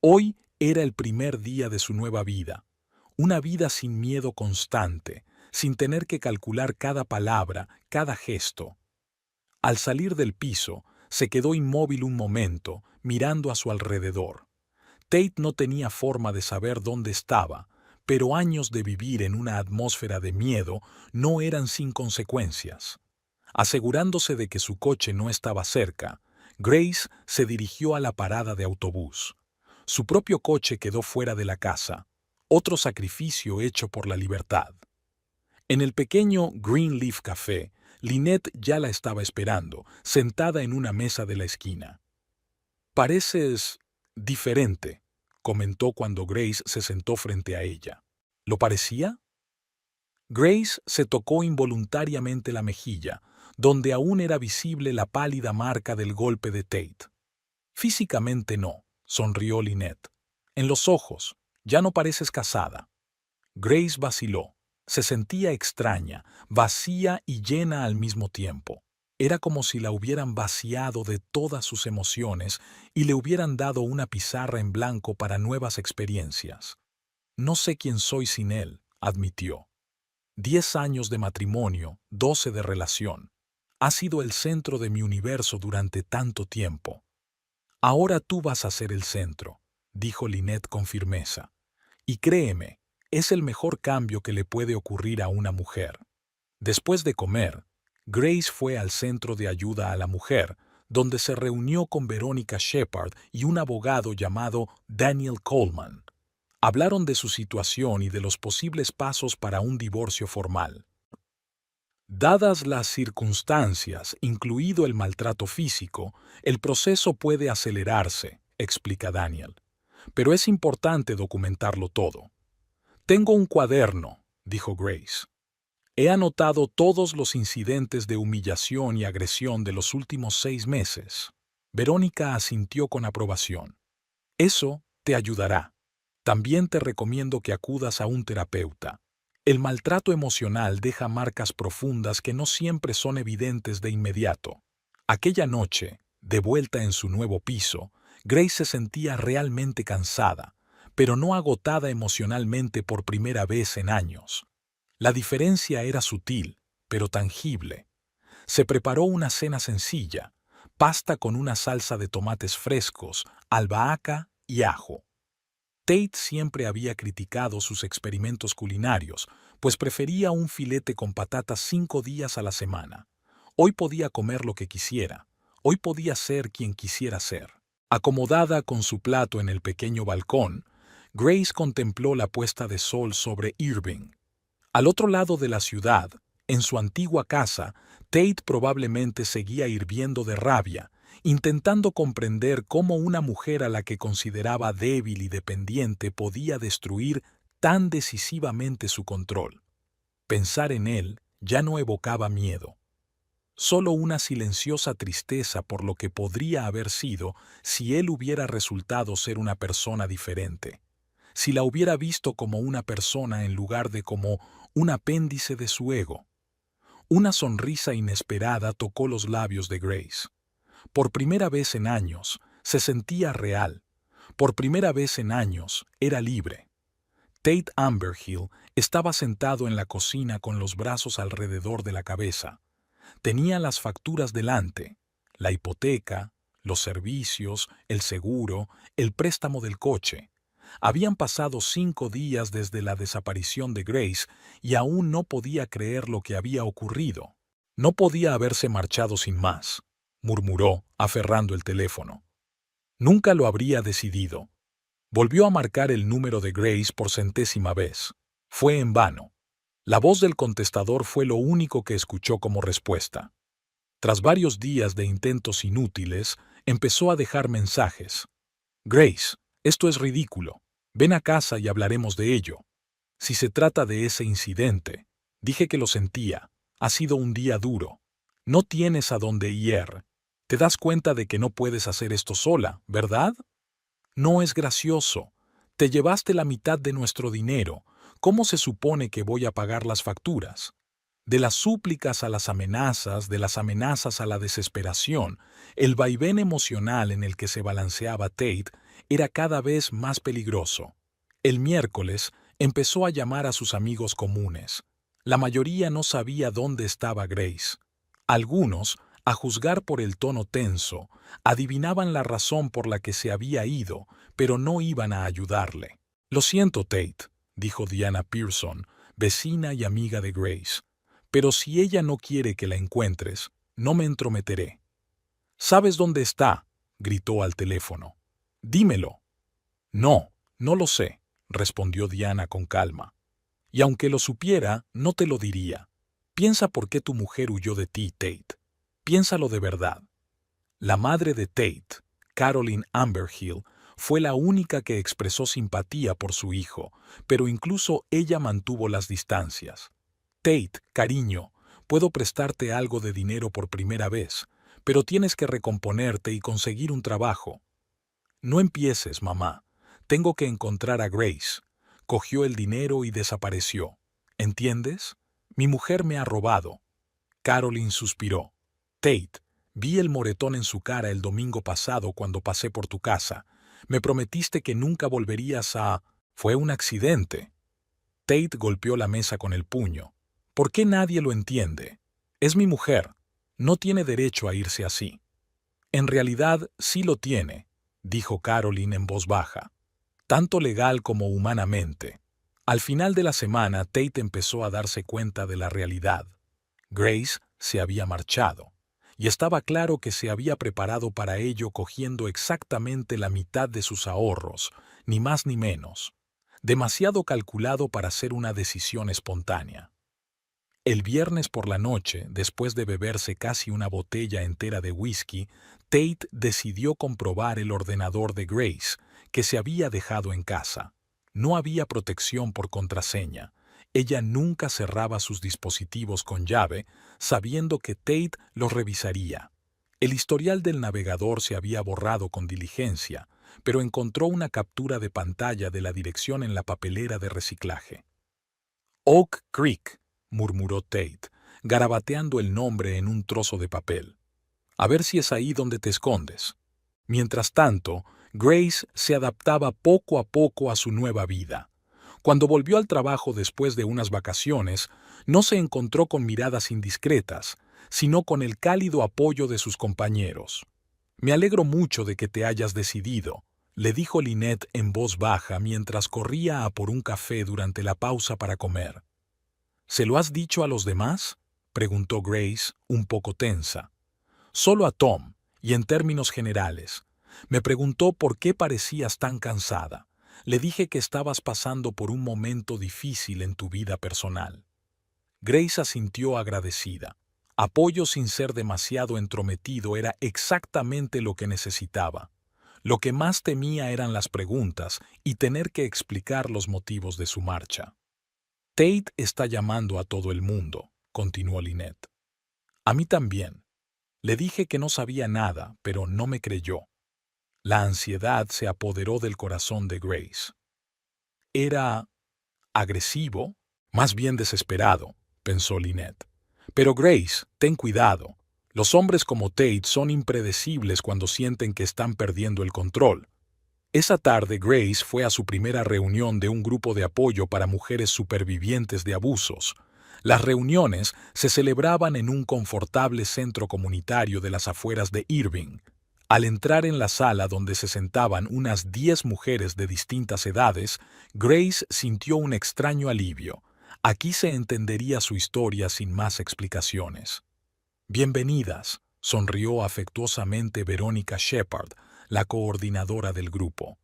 Hoy era el primer día de su nueva vida, una vida sin miedo constante, sin tener que calcular cada palabra, cada gesto. Al salir del piso, se quedó inmóvil un momento, mirando a su alrededor. Tate no tenía forma de saber dónde estaba, pero años de vivir en una atmósfera de miedo no eran sin consecuencias. Asegurándose de que su coche no estaba cerca, Grace se dirigió a la parada de autobús. Su propio coche quedó fuera de la casa, otro sacrificio hecho por la libertad. En el pequeño Greenleaf Café, Lynette ya la estaba esperando, sentada en una mesa de la esquina. «Pareces diferente», comentó cuando Grace se sentó frente a ella. ¿Lo parecía? Grace se tocó involuntariamente la mejilla, donde aún era visible la pálida marca del golpe de Tate. «Físicamente no», sonrió Lynette. «En los ojos, ya no pareces casada». Grace vaciló. Se sentía extraña, vacía y llena al mismo tiempo. Era como si la hubieran vaciado de todas sus emociones y le hubieran dado una pizarra en blanco para nuevas experiencias. «No sé quién soy sin él», admitió. 10 años de matrimonio, 12 de relación. Ha sido el centro de mi universo durante tanto tiempo. «Ahora tú vas a ser el centro», dijo Lynette con firmeza. «Y créeme, es el mejor cambio que le puede ocurrir a una mujer». Después de comer, Grace fue al centro de ayuda a la mujer, donde se reunió con Verónica Shepard y un abogado llamado Daniel Coleman. Hablaron de su situación y de los posibles pasos para un divorcio formal. Dadas las circunstancias, incluido el maltrato físico, el proceso puede acelerarse, explica Daniel. Pero es importante documentarlo todo. «Tengo un cuaderno», dijo Grace. «He anotado todos los incidentes de humillación y agresión de los últimos 6 meses». Verónica asintió con aprobación. «Eso te ayudará. También te recomiendo que acudas a un terapeuta. El maltrato emocional deja marcas profundas que no siempre son evidentes de inmediato». Aquella noche, de vuelta en su nuevo piso, Grace se sentía realmente cansada, pero no agotada emocionalmente por primera vez en años. La diferencia era sutil, pero tangible. Se preparó una cena sencilla, pasta con una salsa de tomates frescos, albahaca y ajo. Tate siempre había criticado sus experimentos culinarios, pues prefería un filete con patatas 5 días a la semana. Hoy podía comer lo que quisiera. Hoy podía ser quien quisiera ser. Acomodada con su plato en el pequeño balcón, Grace contempló la puesta de sol sobre Irving. Al otro lado de la ciudad, en su antigua casa, Tate probablemente seguía hirviendo de rabia, intentando comprender cómo una mujer a la que consideraba débil y dependiente podía destruir tan decisivamente su control. Pensar en él ya no evocaba miedo, solo una silenciosa tristeza por lo que podría haber sido si él hubiera resultado ser una persona diferente, si la hubiera visto como una persona en lugar de como un apéndice de su ego. Una sonrisa inesperada tocó los labios de Grace. Por primera vez en años, se sentía real. Por primera vez en años, era libre. Tate Amberhill estaba sentado en la cocina con los brazos alrededor de la cabeza. Tenía las facturas delante, la hipoteca, los servicios, el seguro, el préstamo del coche. Habían pasado 5 días desde la desaparición de Grace y aún no podía creer lo que había ocurrido. No podía haberse marchado sin más, murmuró, aferrando el teléfono. Nunca lo habría decidido. Volvió a marcar el número de Grace por 100ª vez. Fue en vano. La voz del contestador fue lo único que escuchó como respuesta. Tras varios días de intentos inútiles, empezó a dejar mensajes. Grace, esto es ridículo. Ven a casa y hablaremos de ello. Si se trata de ese incidente, dije que lo sentía. Ha sido un día duro. No tienes a dónde ir. Te das cuenta de que no puedes hacer esto sola, ¿verdad? No es gracioso. Te llevaste la mitad de nuestro dinero. ¿Cómo se supone que voy a pagar las facturas? De las súplicas a las amenazas, de las amenazas a la desesperación, el vaivén emocional en el que se balanceaba Tate era cada vez más peligroso. El miércoles empezó a llamar a sus amigos comunes. La mayoría no sabía dónde estaba Grace. Algunos, a juzgar por el tono tenso, adivinaban la razón por la que se había ido, pero no iban a ayudarle. Lo siento, Tate, dijo Diana Pearson, vecina y amiga de Grace. Pero si ella no quiere que la encuentres, no me entrometeré. ¿Sabes dónde está?, gritó al teléfono. Dímelo. No, no lo sé, respondió Diana con calma. Y aunque lo supiera, no te lo diría. Piensa por qué tu mujer huyó de ti, Tate. Piénsalo de verdad. La madre de Tate, Caroline Amberhill, fue la única que expresó simpatía por su hijo, pero incluso ella mantuvo las distancias. Tate, cariño, puedo prestarte algo de dinero por primera vez, pero tienes que recomponerte y conseguir un trabajo. No empieces, mamá. Tengo que encontrar a Grace. Cogió el dinero y desapareció. ¿Entiendes? Mi mujer me ha robado. Caroline suspiró. Tate, vi el moretón en su cara el domingo pasado cuando pasé por tu casa. Me prometiste que nunca volverías a... Fue un accidente. Tate golpeó la mesa con el puño. ¿Por qué nadie lo entiende? Es mi mujer. No tiene derecho a irse así. En realidad, sí lo tiene, dijo Caroline en voz baja. Tanto legal como humanamente. Al final de la semana, Tate empezó a darse cuenta de la realidad. Grace se había marchado, y estaba claro que se había preparado para ello cogiendo exactamente la mitad de sus ahorros, ni más ni menos. Demasiado calculado para ser una decisión espontánea. El viernes por la noche, después de beberse casi una botella entera de whisky, Tate decidió comprobar el ordenador de Grace, que se había dejado en casa. No había protección por contraseña. Ella nunca cerraba sus dispositivos con llave, sabiendo que Tate los revisaría. El historial del navegador se había borrado con diligencia, pero encontró una captura de pantalla de la dirección en la papelera de reciclaje. Oak Creek, murmuró Tate, garabateando el nombre en un trozo de papel. A ver si es ahí donde te escondes. Mientras tanto, Grace se adaptaba poco a poco a su nueva vida. Cuando volvió al trabajo después de unas vacaciones, no se encontró con miradas indiscretas, sino con el cálido apoyo de sus compañeros. Me alegro mucho de que te hayas decidido, le dijo Lynette en voz baja mientras corría a por un café durante la pausa para comer. ¿Se lo has dicho a los demás?, preguntó Grace, un poco tensa. Solo a Tom, y en términos generales. Me preguntó por qué parecías tan cansada. Le dije que estabas pasando por un momento difícil en tu vida personal. Grace asintió agradecida. Apoyo sin ser demasiado entrometido era exactamente lo que necesitaba. Lo que más temía eran las preguntas y tener que explicar los motivos de su marcha. Tate está llamando a todo el mundo, continuó Lynette. A mí también. Le dije que no sabía nada, pero no me creyó. La ansiedad se apoderó del corazón de Grace. Era agresivo, más bien desesperado, pensó Lynette. Pero Grace, ten cuidado. Los hombres como Tate son impredecibles cuando sienten que están perdiendo el control. Esa tarde Grace fue a su primera reunión de un grupo de apoyo para mujeres supervivientes de abusos. Las reuniones se celebraban en un confortable centro comunitario de las afueras de Irving. Al entrar en la sala donde se sentaban unas 10 mujeres de distintas edades, Grace sintió un extraño alivio. Aquí se entendería su historia sin más explicaciones. Bienvenidas, sonrió afectuosamente Verónica Shepard, la coordinadora del grupo.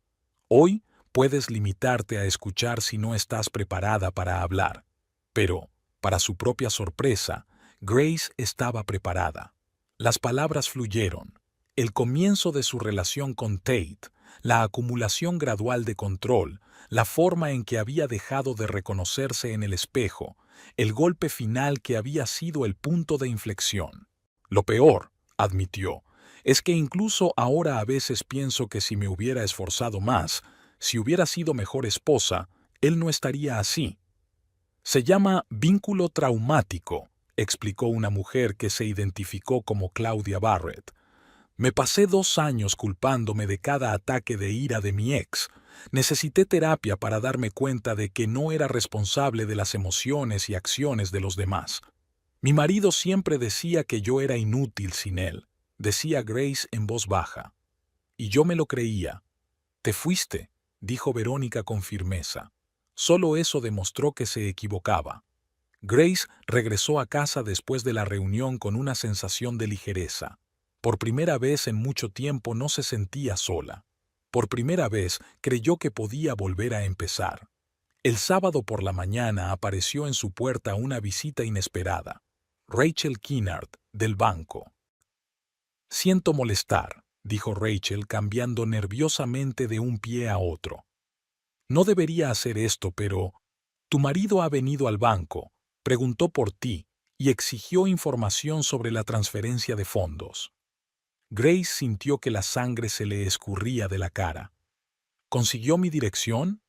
Hoy puedes limitarte a escuchar si no estás preparada para hablar. Pero, para su propia sorpresa, Grace estaba preparada. Las palabras fluyeron. El comienzo de su relación con Tate, la acumulación gradual de control, la forma en que había dejado de reconocerse en el espejo, el golpe final que había sido el punto de inflexión. Lo peor, admitió, es que incluso ahora a veces pienso que si me hubiera esforzado más, si hubiera sido mejor esposa, él no estaría así. Se llama vínculo traumático, explicó una mujer que se identificó como Claudia Barrett. Me pasé 2 años culpándome de cada ataque de ira de mi ex. Necesité terapia para darme cuenta de que no era responsable de las emociones y acciones de los demás. Mi marido siempre decía que yo era inútil sin él, decía Grace en voz baja. Y yo me lo creía. Te fuiste, dijo Verónica con firmeza. Solo eso demostró que se equivocaba. Grace regresó a casa después de la reunión con una sensación de ligereza. Por primera vez en mucho tiempo no se sentía sola. Por primera vez creyó que podía volver a empezar. El sábado por la mañana apareció en su puerta una visita inesperada. Rachel Kinnard, del banco. Siento molestar, dijo Rachel cambiando nerviosamente de un pie a otro. No debería hacer esto, pero... Tu marido ha venido al banco, preguntó por ti y exigió información sobre la transferencia de fondos. Grace sintió que la sangre se le escurría de la cara. ¿Consiguió mi dirección?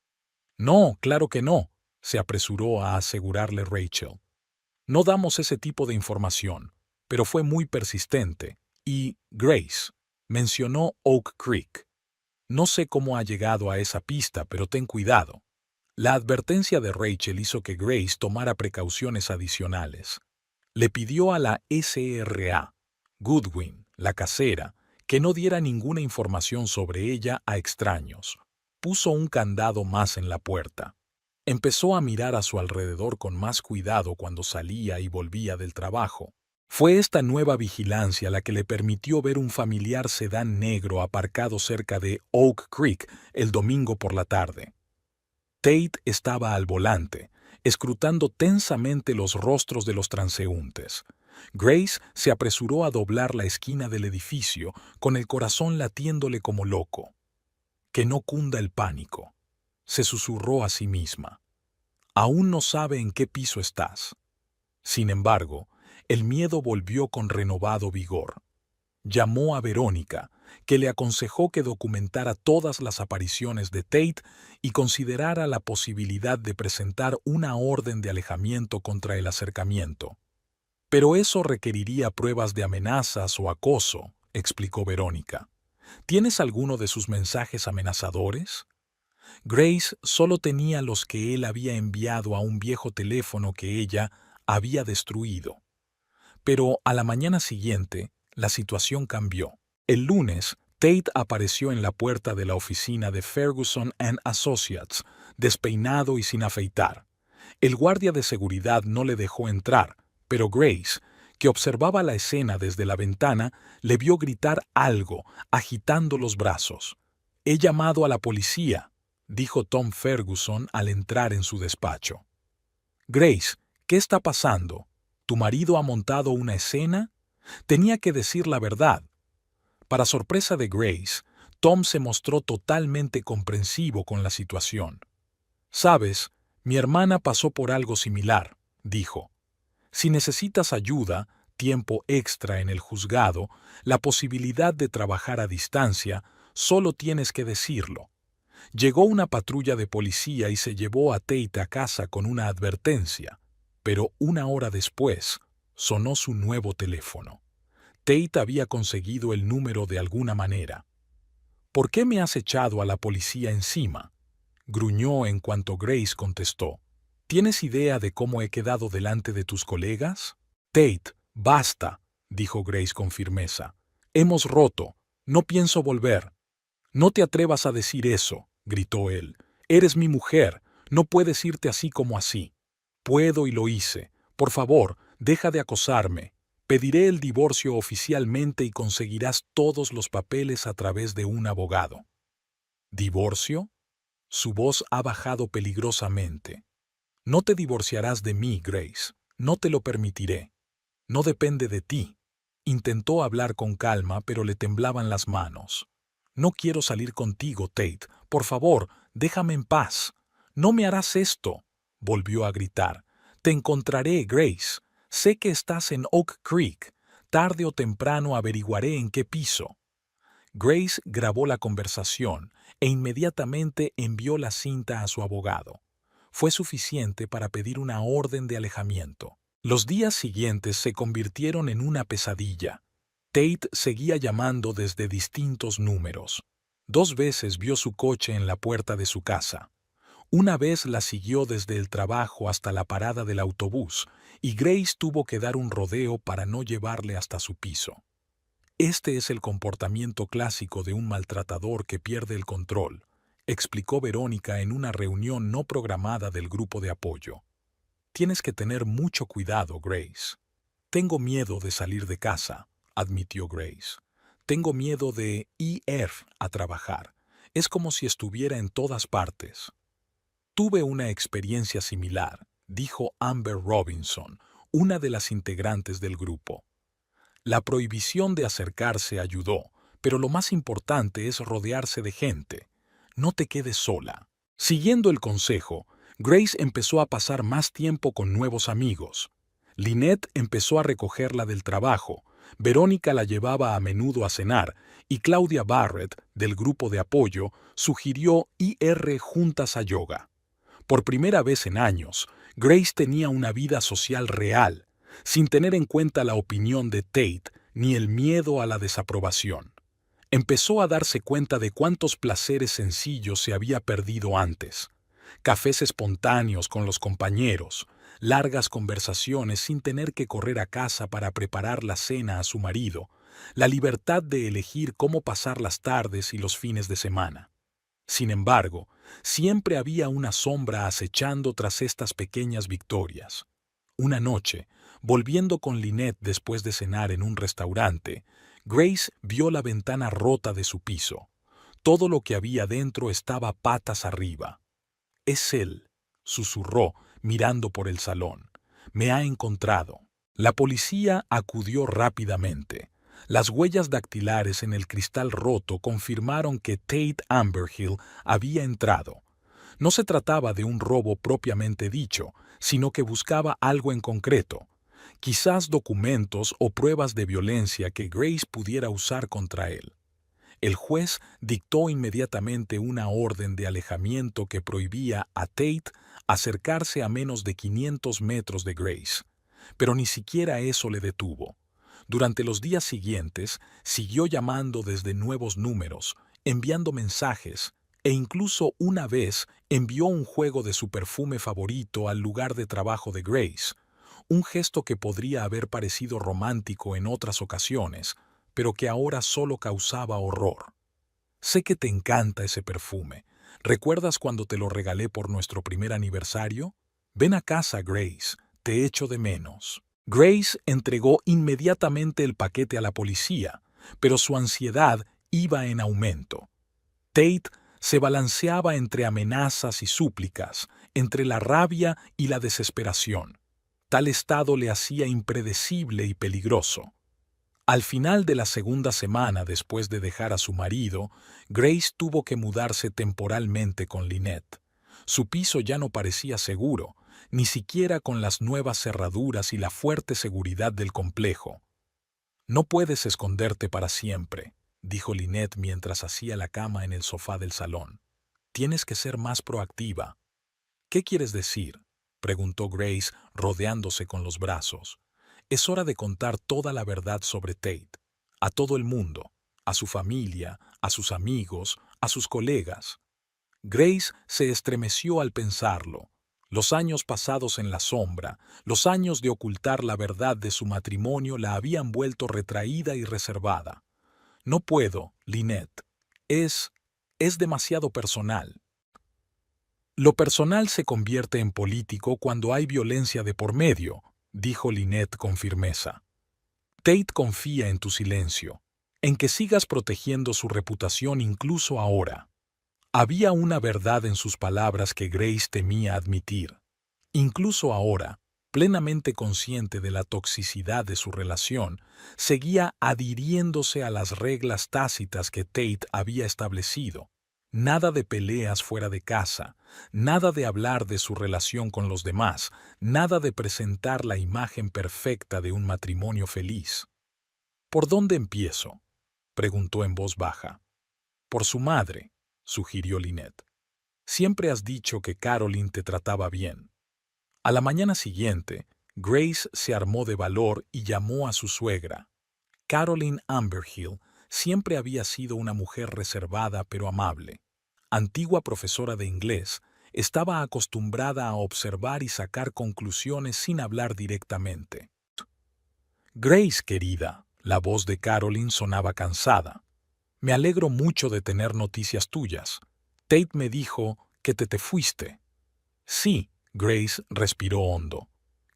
No, claro que no, se apresuró a asegurarle Rachel. No damos ese tipo de información, pero fue muy persistente, y Grace mencionó Oak Creek. No sé cómo ha llegado a esa pista, pero ten cuidado. La advertencia de Rachel hizo que Grace tomara precauciones adicionales. Le pidió a la SRA, Goodwin, la casera, que no diera ninguna información sobre ella a extraños. Puso un candado más en la puerta. Empezó a mirar a su alrededor con más cuidado cuando salía y volvía del trabajo. Fue esta nueva vigilancia la que le permitió ver un familiar sedán negro aparcado cerca de Oak Creek el domingo por la tarde. Tate estaba al volante, escrutando tensamente los rostros de los transeúntes. Grace se apresuró a doblar la esquina del edificio, con el corazón latiéndole como loco. Que no cunda el pánico, se susurró a sí misma. Aún no sabe en qué piso estás. Sin embargo, el miedo volvió con renovado vigor. Llamó a Verónica, que le aconsejó que documentara todas las apariciones de Tate y considerara la posibilidad de presentar una orden de alejamiento contra el acercamiento. Pero eso requeriría pruebas de amenazas o acoso, explicó Verónica. ¿Tienes alguno de sus mensajes amenazadores? Grace solo tenía los que él había enviado a un viejo teléfono que ella había destruido. Pero a la mañana siguiente, la situación cambió. El lunes, Tate apareció en la puerta de la oficina de Ferguson & Associates, despeinado y sin afeitar. El guardia de seguridad no le dejó entrar, pero Grace, que observaba la escena desde la ventana, le vio gritar algo, agitando los brazos. «He llamado a la policía», dijo Tom Ferguson al entrar en su despacho. «Grace, ¿qué está pasando? ¿Tu marido ha montado una escena?» Tenía que decir la verdad. Para sorpresa de Grace, Tom se mostró totalmente comprensivo con la situación. «Sabes, mi hermana pasó por algo similar», dijo. «Si necesitas ayuda, tiempo extra en el juzgado, la posibilidad de trabajar a distancia, solo tienes que decirlo». Llegó una patrulla de policía y se llevó a Tate a casa con una advertencia, pero una hora después sonó su nuevo teléfono. Tate había conseguido el número de alguna manera. «¿Por qué me has echado a la policía encima?», gruñó en cuanto Grace contestó. «¿Tienes idea de cómo he quedado delante de tus colegas?» «Tate, basta», dijo Grace con firmeza. «Hemos roto. No pienso volver». «No te atrevas a decir eso», gritó él. «Eres mi mujer. No puedes irte así como así». «Puedo y lo hice. Por favor, deja de acosarme. Pediré el divorcio oficialmente y conseguirás todos los papeles a través de un abogado». «¿Divorcio?». Su voz ha bajado peligrosamente. «No te divorciarás de mí, Grace. No te lo permitiré. No depende de ti». Intentó hablar con calma, pero le temblaban las manos. «No quiero salir contigo, Tate. Por favor, déjame en paz». «No me harás esto», volvió a gritar. «Te encontraré, Grace. Sé que estás en Oak Creek. Tarde o temprano averiguaré en qué piso». Grace grabó la conversación e inmediatamente envió la cinta a su abogado. Fue suficiente para pedir una orden de alejamiento. Los días siguientes se convirtieron en una pesadilla. Tate seguía llamando desde distintos números. 2 veces vio su coche en la puerta de su casa. Una vez la siguió desde el trabajo hasta la parada del autobús, y Grace tuvo que dar un rodeo para no llevarle hasta su piso. «Este es el comportamiento clásico de un maltratador que pierde el control», explicó Verónica en una reunión no programada del grupo de apoyo. «Tienes que tener mucho cuidado, Grace». «Tengo miedo de salir de casa», admitió Grace. «Tengo miedo de ir a trabajar. Es como si estuviera en todas partes». «Tuve una experiencia similar», dijo Amber Robinson, una de las integrantes del grupo. «La prohibición de acercarse ayudó, pero lo más importante es rodearse de gente. No te quedes sola». Siguiendo el consejo, Grace empezó a pasar más tiempo con nuevos amigos. Lynette empezó a recogerla del trabajo, Verónica la llevaba a menudo a cenar y Claudia Barrett, del grupo de apoyo, sugirió ir juntas a yoga. Por primera vez en años, Grace tenía una vida social real, sin tener en cuenta la opinión de Tate ni el miedo a la desaprobación. Empezó a darse cuenta de cuántos placeres sencillos se había perdido antes. Cafés espontáneos con los compañeros, largas conversaciones sin tener que correr a casa para preparar la cena a su marido, la libertad de elegir cómo pasar las tardes y los fines de semana. Sin embargo, siempre había una sombra acechando tras estas pequeñas victorias. Una noche, volviendo con Lynette después de cenar en un restaurante, Grace vio la ventana rota de su piso. Todo lo que había dentro estaba patas arriba. «Es él», susurró, mirando por el salón. «Me ha encontrado». La policía acudió rápidamente. Las huellas dactilares en el cristal roto confirmaron que Tate Amberhill había entrado. No se trataba de un robo propiamente dicho, sino que buscaba algo en concreto, quizás documentos o pruebas de violencia que Grace pudiera usar contra él. El juez dictó inmediatamente una orden de alejamiento que prohibía a Tate acercarse a menos de 500 metros de Grace, pero ni siquiera eso le detuvo. Durante los días siguientes, siguió llamando desde nuevos números, enviando mensajes, e incluso una vez envió un juego de su perfume favorito al lugar de trabajo de Grace, un gesto que podría haber parecido romántico en otras ocasiones, pero que ahora solo causaba horror. «Sé que te encanta ese perfume. ¿Recuerdas cuando te lo regalé por nuestro primer aniversario?», Ven a casa, Grace, te echo de menos. Grace entregó inmediatamente el paquete a la policía, pero su ansiedad iba en aumento. Tate se balanceaba entre amenazas y súplicas, entre la rabia y la desesperación. Tal estado le hacía impredecible y peligroso. Al final de la segunda semana después de dejar a su marido, Grace tuvo que mudarse temporalmente con Lynette. Su piso ya no parecía seguro, ni siquiera con las nuevas cerraduras y la fuerte seguridad del complejo. No puedes esconderte para siempre, dijo Lynette mientras hacía la cama en el sofá del salón. Tienes que ser más proactiva. ¿Qué quieres decir?, preguntó Grace, rodeándose con los brazos. Es hora de contar toda la verdad sobre Tate, a todo el mundo, a su familia, a sus amigos, a sus colegas. Grace se estremeció al pensarlo. Los años pasados en la sombra, los años de ocultar la verdad de su matrimonio la habían vuelto retraída y reservada. No puedo, Lynette. Es demasiado personal. Lo personal se convierte en político cuando hay violencia de por medio, dijo Lynette con firmeza. Tate confía en tu silencio, en que sigas protegiendo su reputación incluso ahora. Había una verdad en sus palabras que Grace temía admitir. Incluso ahora, plenamente consciente de la toxicidad de su relación, seguía adhiriéndose a las reglas tácitas que Tate había establecido. Nada de peleas fuera de casa, nada de hablar de su relación con los demás, nada de presentar la imagen perfecta de un matrimonio feliz. ¿Por dónde empiezo?, preguntó en voz baja. Por su madre, sugirió Lynette. Siempre has dicho que Caroline te trataba bien. A la mañana siguiente, Grace se armó de valor y llamó a su suegra. Caroline Amberhill siempre había sido una mujer reservada pero amable. Antigua profesora de inglés, estaba acostumbrada a observar y sacar conclusiones sin hablar directamente. Grace, querida, la voz de Caroline sonaba cansada. Me alegro mucho de tener noticias tuyas. Tate me dijo que te fuiste. Sí, Grace respiró hondo.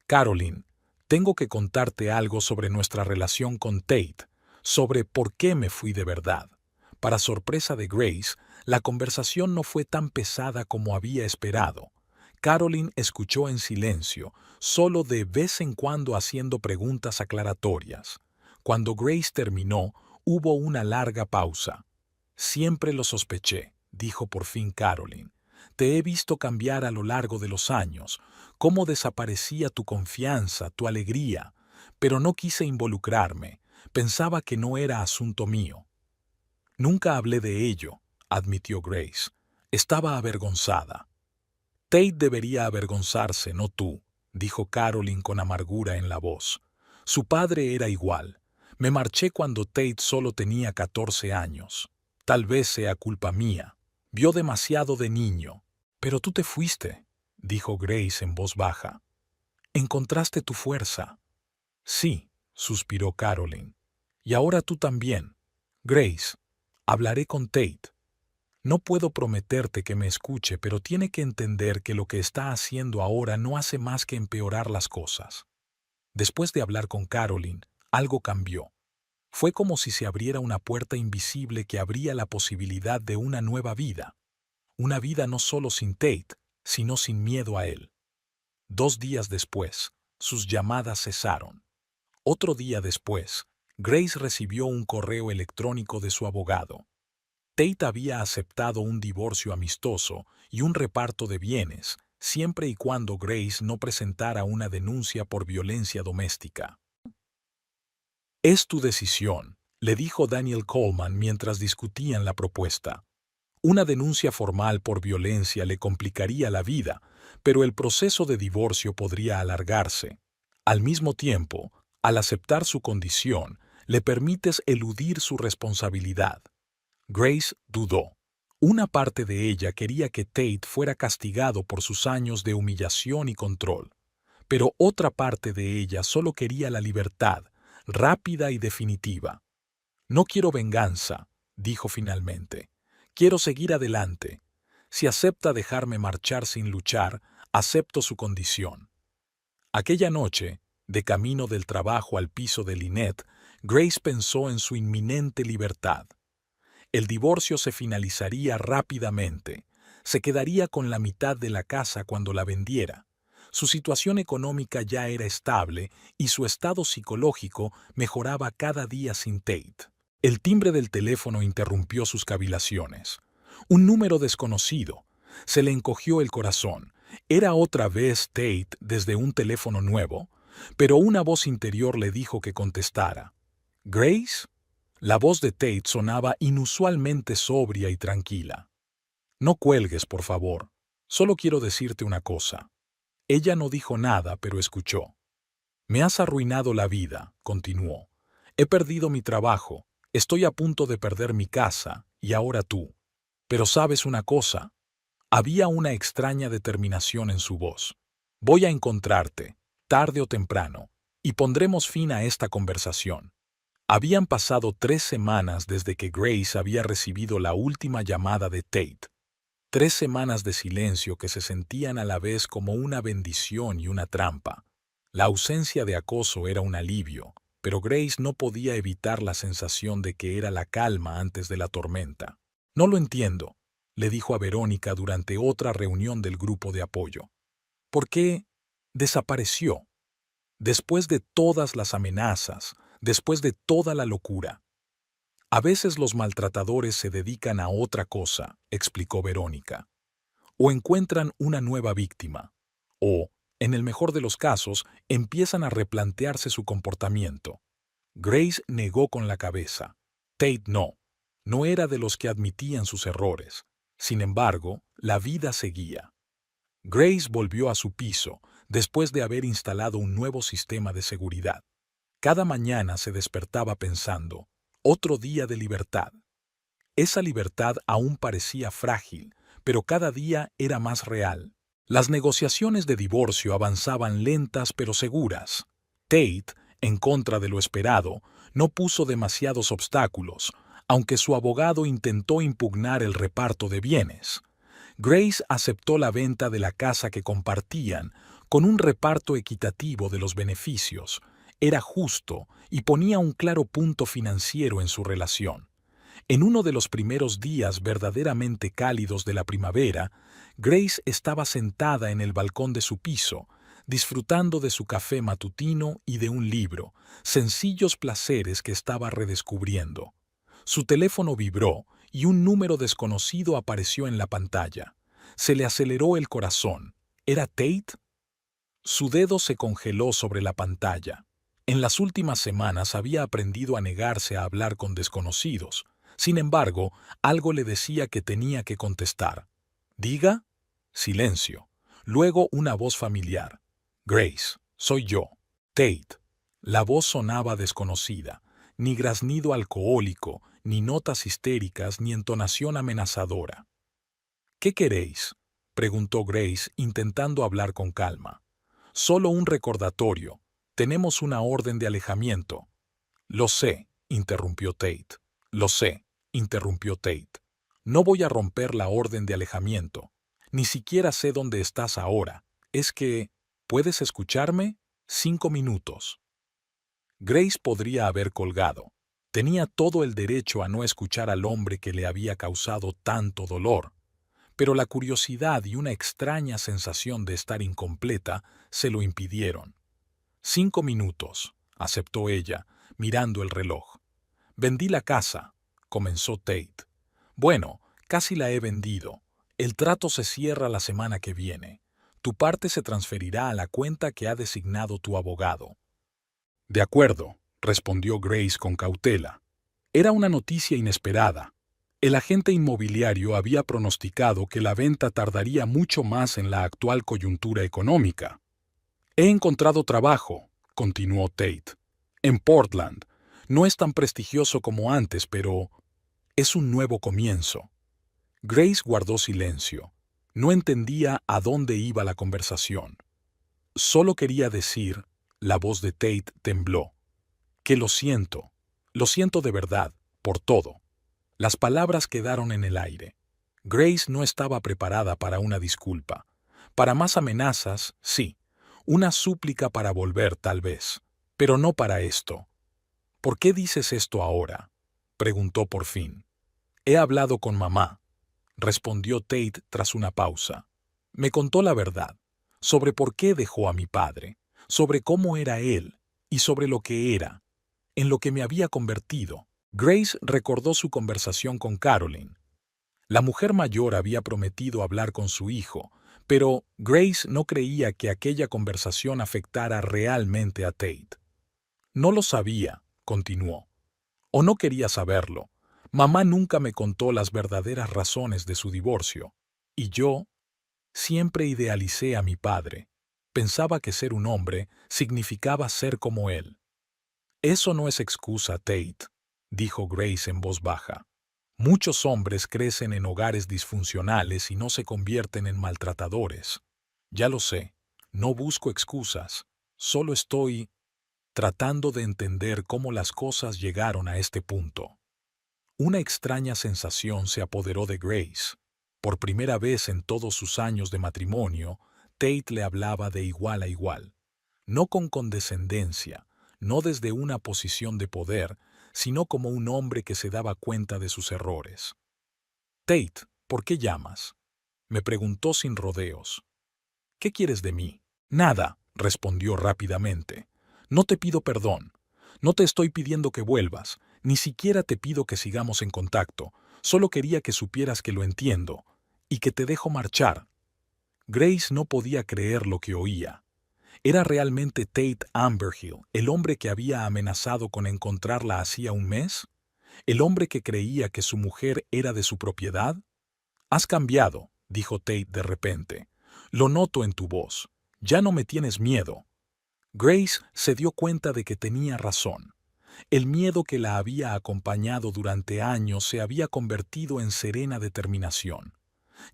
Caroline, tengo que contarte algo sobre nuestra relación con Tate, sobre por qué me fui de verdad. Para sorpresa de Grace, la conversación no fue tan pesada como había esperado. Caroline escuchó en silencio, solo de vez en cuando haciendo preguntas aclaratorias. Cuando Grace terminó, hubo una larga pausa. Siempre lo sospeché, dijo por fin Caroline. Te he visto cambiar a lo largo de los años, cómo desaparecía tu confianza, tu alegría, pero no quise involucrarme, pensaba que no era asunto mío. Nunca hablé de ello, admitió Grace. Estaba avergonzada. Tate debería avergonzarse, no tú, dijo Caroline con amargura en la voz. Su padre era igual. Me marché cuando Tate solo tenía 14 años. Tal vez sea culpa mía. Vio demasiado de niño. Pero tú te fuiste, dijo Grace en voz baja. Encontraste tu fuerza. Sí, suspiró Caroline. Y ahora tú también. Grace, hablaré con Tate. No puedo prometerte que me escuche, pero tiene que entender que lo que está haciendo ahora no hace más que empeorar las cosas. Después de hablar con Caroline, algo cambió. Fue como si se abriera una puerta invisible que abría la posibilidad de una nueva vida. Una vida no solo sin Tate, sino sin miedo a él. 2 días después, sus llamadas cesaron. Otro día después, Grace recibió un correo electrónico de su abogado. Tate había aceptado un divorcio amistoso y un reparto de bienes, siempre y cuando Grace no presentara una denuncia por violencia doméstica. Es tu decisión, le dijo Daniel Coleman mientras discutían la propuesta. Una denuncia formal por violencia le complicaría la vida, pero el proceso de divorcio podría alargarse. Al mismo tiempo, al aceptar su condición, le permites eludir su responsabilidad. Grace dudó. Una parte de ella quería que Tate fuera castigado por sus años de humillación y control, pero otra parte de ella solo quería la libertad, rápida y definitiva. No quiero venganza, dijo finalmente. Quiero seguir adelante. Si acepta dejarme marchar sin luchar, Acepto su condición. Aquella noche, de camino del trabajo al piso de Lynette, Grace pensó en su inminente libertad. El divorcio se finalizaría rápidamente. Se quedaría con la mitad de la casa cuando la vendiera. Su situación económica ya era estable y su estado psicológico mejoraba cada día sin Tate. El timbre del teléfono interrumpió sus cavilaciones. Un número desconocido. Se le encogió el corazón. Era otra vez Tate desde un teléfono nuevo, pero una voz interior le dijo que contestara. ¿Grace? La voz de Tate sonaba inusualmente sobria y tranquila. No cuelgues, por favor. Solo quiero decirte una cosa. Ella no dijo nada, pero escuchó. Me has arruinado la vida, continuó. He perdido mi trabajo, estoy a punto de perder mi casa, y ahora tú. Pero ¿sabes una cosa? Había una extraña determinación en su voz. Voy a encontrarte, tarde o temprano, y pondremos fin a esta conversación. Habían pasado 3 semanas desde que Grace había recibido la última llamada de Tate. 3 semanas de silencio que se sentían a la vez como una bendición y una trampa. La ausencia de acoso era un alivio, pero Grace no podía evitar la sensación de que era la calma antes de la tormenta. No lo entiendo, le dijo a Verónica durante otra reunión del grupo de apoyo. ¿Por qué desapareció? Después de todas las amenazas, después de toda la locura. A veces los maltratadores se dedican a otra cosa, explicó Verónica. O encuentran una nueva víctima, o, en el mejor de los casos, empiezan a replantearse su comportamiento. Grace negó con la cabeza. Tate no. No era de los que admitían sus errores. Sin embargo, la vida seguía. Grace volvió a su piso, después de haber instalado un nuevo sistema de seguridad. Cada mañana se despertaba pensando, otro día de libertad. Esa libertad aún parecía frágil, pero cada día era más real. Las negociaciones de divorcio avanzaban lentas pero seguras. Tate, en contra de lo esperado, no puso demasiados obstáculos, aunque su abogado intentó impugnar el reparto de bienes. Grace aceptó la venta de la casa que compartían, con un reparto equitativo de los beneficios. Era justo y ponía un claro punto financiero en su relación. En uno de los primeros días verdaderamente cálidos de la primavera, Grace estaba sentada en el balcón de su piso, disfrutando de su café matutino y de un libro, sencillos placeres que estaba redescubriendo. Su teléfono vibró y un número desconocido apareció en la pantalla. Se le aceleró el corazón. ¿Era Tate? Su dedo se congeló sobre la pantalla. En las últimas semanas había aprendido a negarse a hablar con desconocidos. Sin embargo, algo le decía que tenía que contestar. ¿Diga? Silencio. Luego una voz familiar. Grace, soy yo. Tate. La voz sonaba desconocida. Ni graznido alcohólico, ni notas histéricas, ni entonación amenazadora. ¿Qué queréis?, preguntó Grace, intentando hablar con calma. Solo un recordatorio. Tenemos una orden de alejamiento. Lo sé, interrumpió Tate. Lo sé, interrumpió Tate. No voy a romper la orden de alejamiento. Ni siquiera sé dónde estás ahora. Es que, ¿puedes escucharme? 5 minutos. Grace podría haber colgado. Tenía todo el derecho a no escuchar al hombre que le había causado tanto dolor. Pero la curiosidad y una extraña sensación de estar incompleta se lo impidieron. 5 minutos, aceptó ella, mirando el reloj. Vendí la casa, comenzó Tate. Bueno, casi la he vendido. El trato se cierra la semana que viene. Tu parte se transferirá a la cuenta que ha designado tu abogado. De acuerdo, respondió Grace con cautela. Era una noticia inesperada. El agente inmobiliario había pronosticado que la venta tardaría mucho más en la actual coyuntura económica. He encontrado trabajo, continuó Tate. En Portland. No es tan prestigioso como antes, pero es un nuevo comienzo. Grace guardó silencio. No entendía a dónde iba la conversación. Solo quería decir, la voz de Tate tembló, que lo siento de verdad, por todo. Las palabras quedaron en el aire. Grace no estaba preparada para una disculpa. Para más amenazas, sí. Una súplica para volver, tal vez. Pero no para esto. ¿Por qué dices esto ahora?, preguntó por fin. He hablado con mamá, respondió Tate tras una pausa. Me contó la verdad, sobre por qué dejó a mi padre, sobre cómo era él y sobre lo que era, en lo que me había convertido. Grace recordó su conversación con Caroline. La mujer mayor había prometido hablar con su hijo, pero Grace no creía que aquella conversación afectara realmente a Tate. No lo sabía, continuó, o no quería saberlo. Mamá nunca me contó las verdaderas razones de su divorcio, y yo siempre idealicé a mi padre. Pensaba que ser un hombre significaba ser como él. Eso no es excusa, Tate, dijo Grace en voz baja. Muchos hombres crecen en hogares disfuncionales y no se convierten en maltratadores. Ya lo sé, no busco excusas, solo estoy tratando de entender cómo las cosas llegaron a este punto. Una extraña sensación se apoderó de Grace. Por primera vez en todos sus años de matrimonio, Tate le hablaba de igual a igual. No con condescendencia, no desde una posición de poder, sino como un hombre que se daba cuenta de sus errores. Tate, ¿por qué llamas?, me preguntó sin rodeos. ¿Qué quieres de mí? Nada, respondió rápidamente. No te pido perdón. No te estoy pidiendo que vuelvas. Ni siquiera te pido que sigamos en contacto. Solo quería que supieras que lo entiendo y que te dejo marchar. Grace no podía creer lo que oía. ¿Era realmente Tate Amberhill el hombre que había amenazado con encontrarla hacía un mes? ¿El hombre que creía que su mujer era de su propiedad? Has cambiado, dijo Tate de repente. Lo noto en tu voz. Ya no me tienes miedo. Grace se dio cuenta de que tenía razón. El miedo que la había acompañado durante años se había convertido en serena determinación.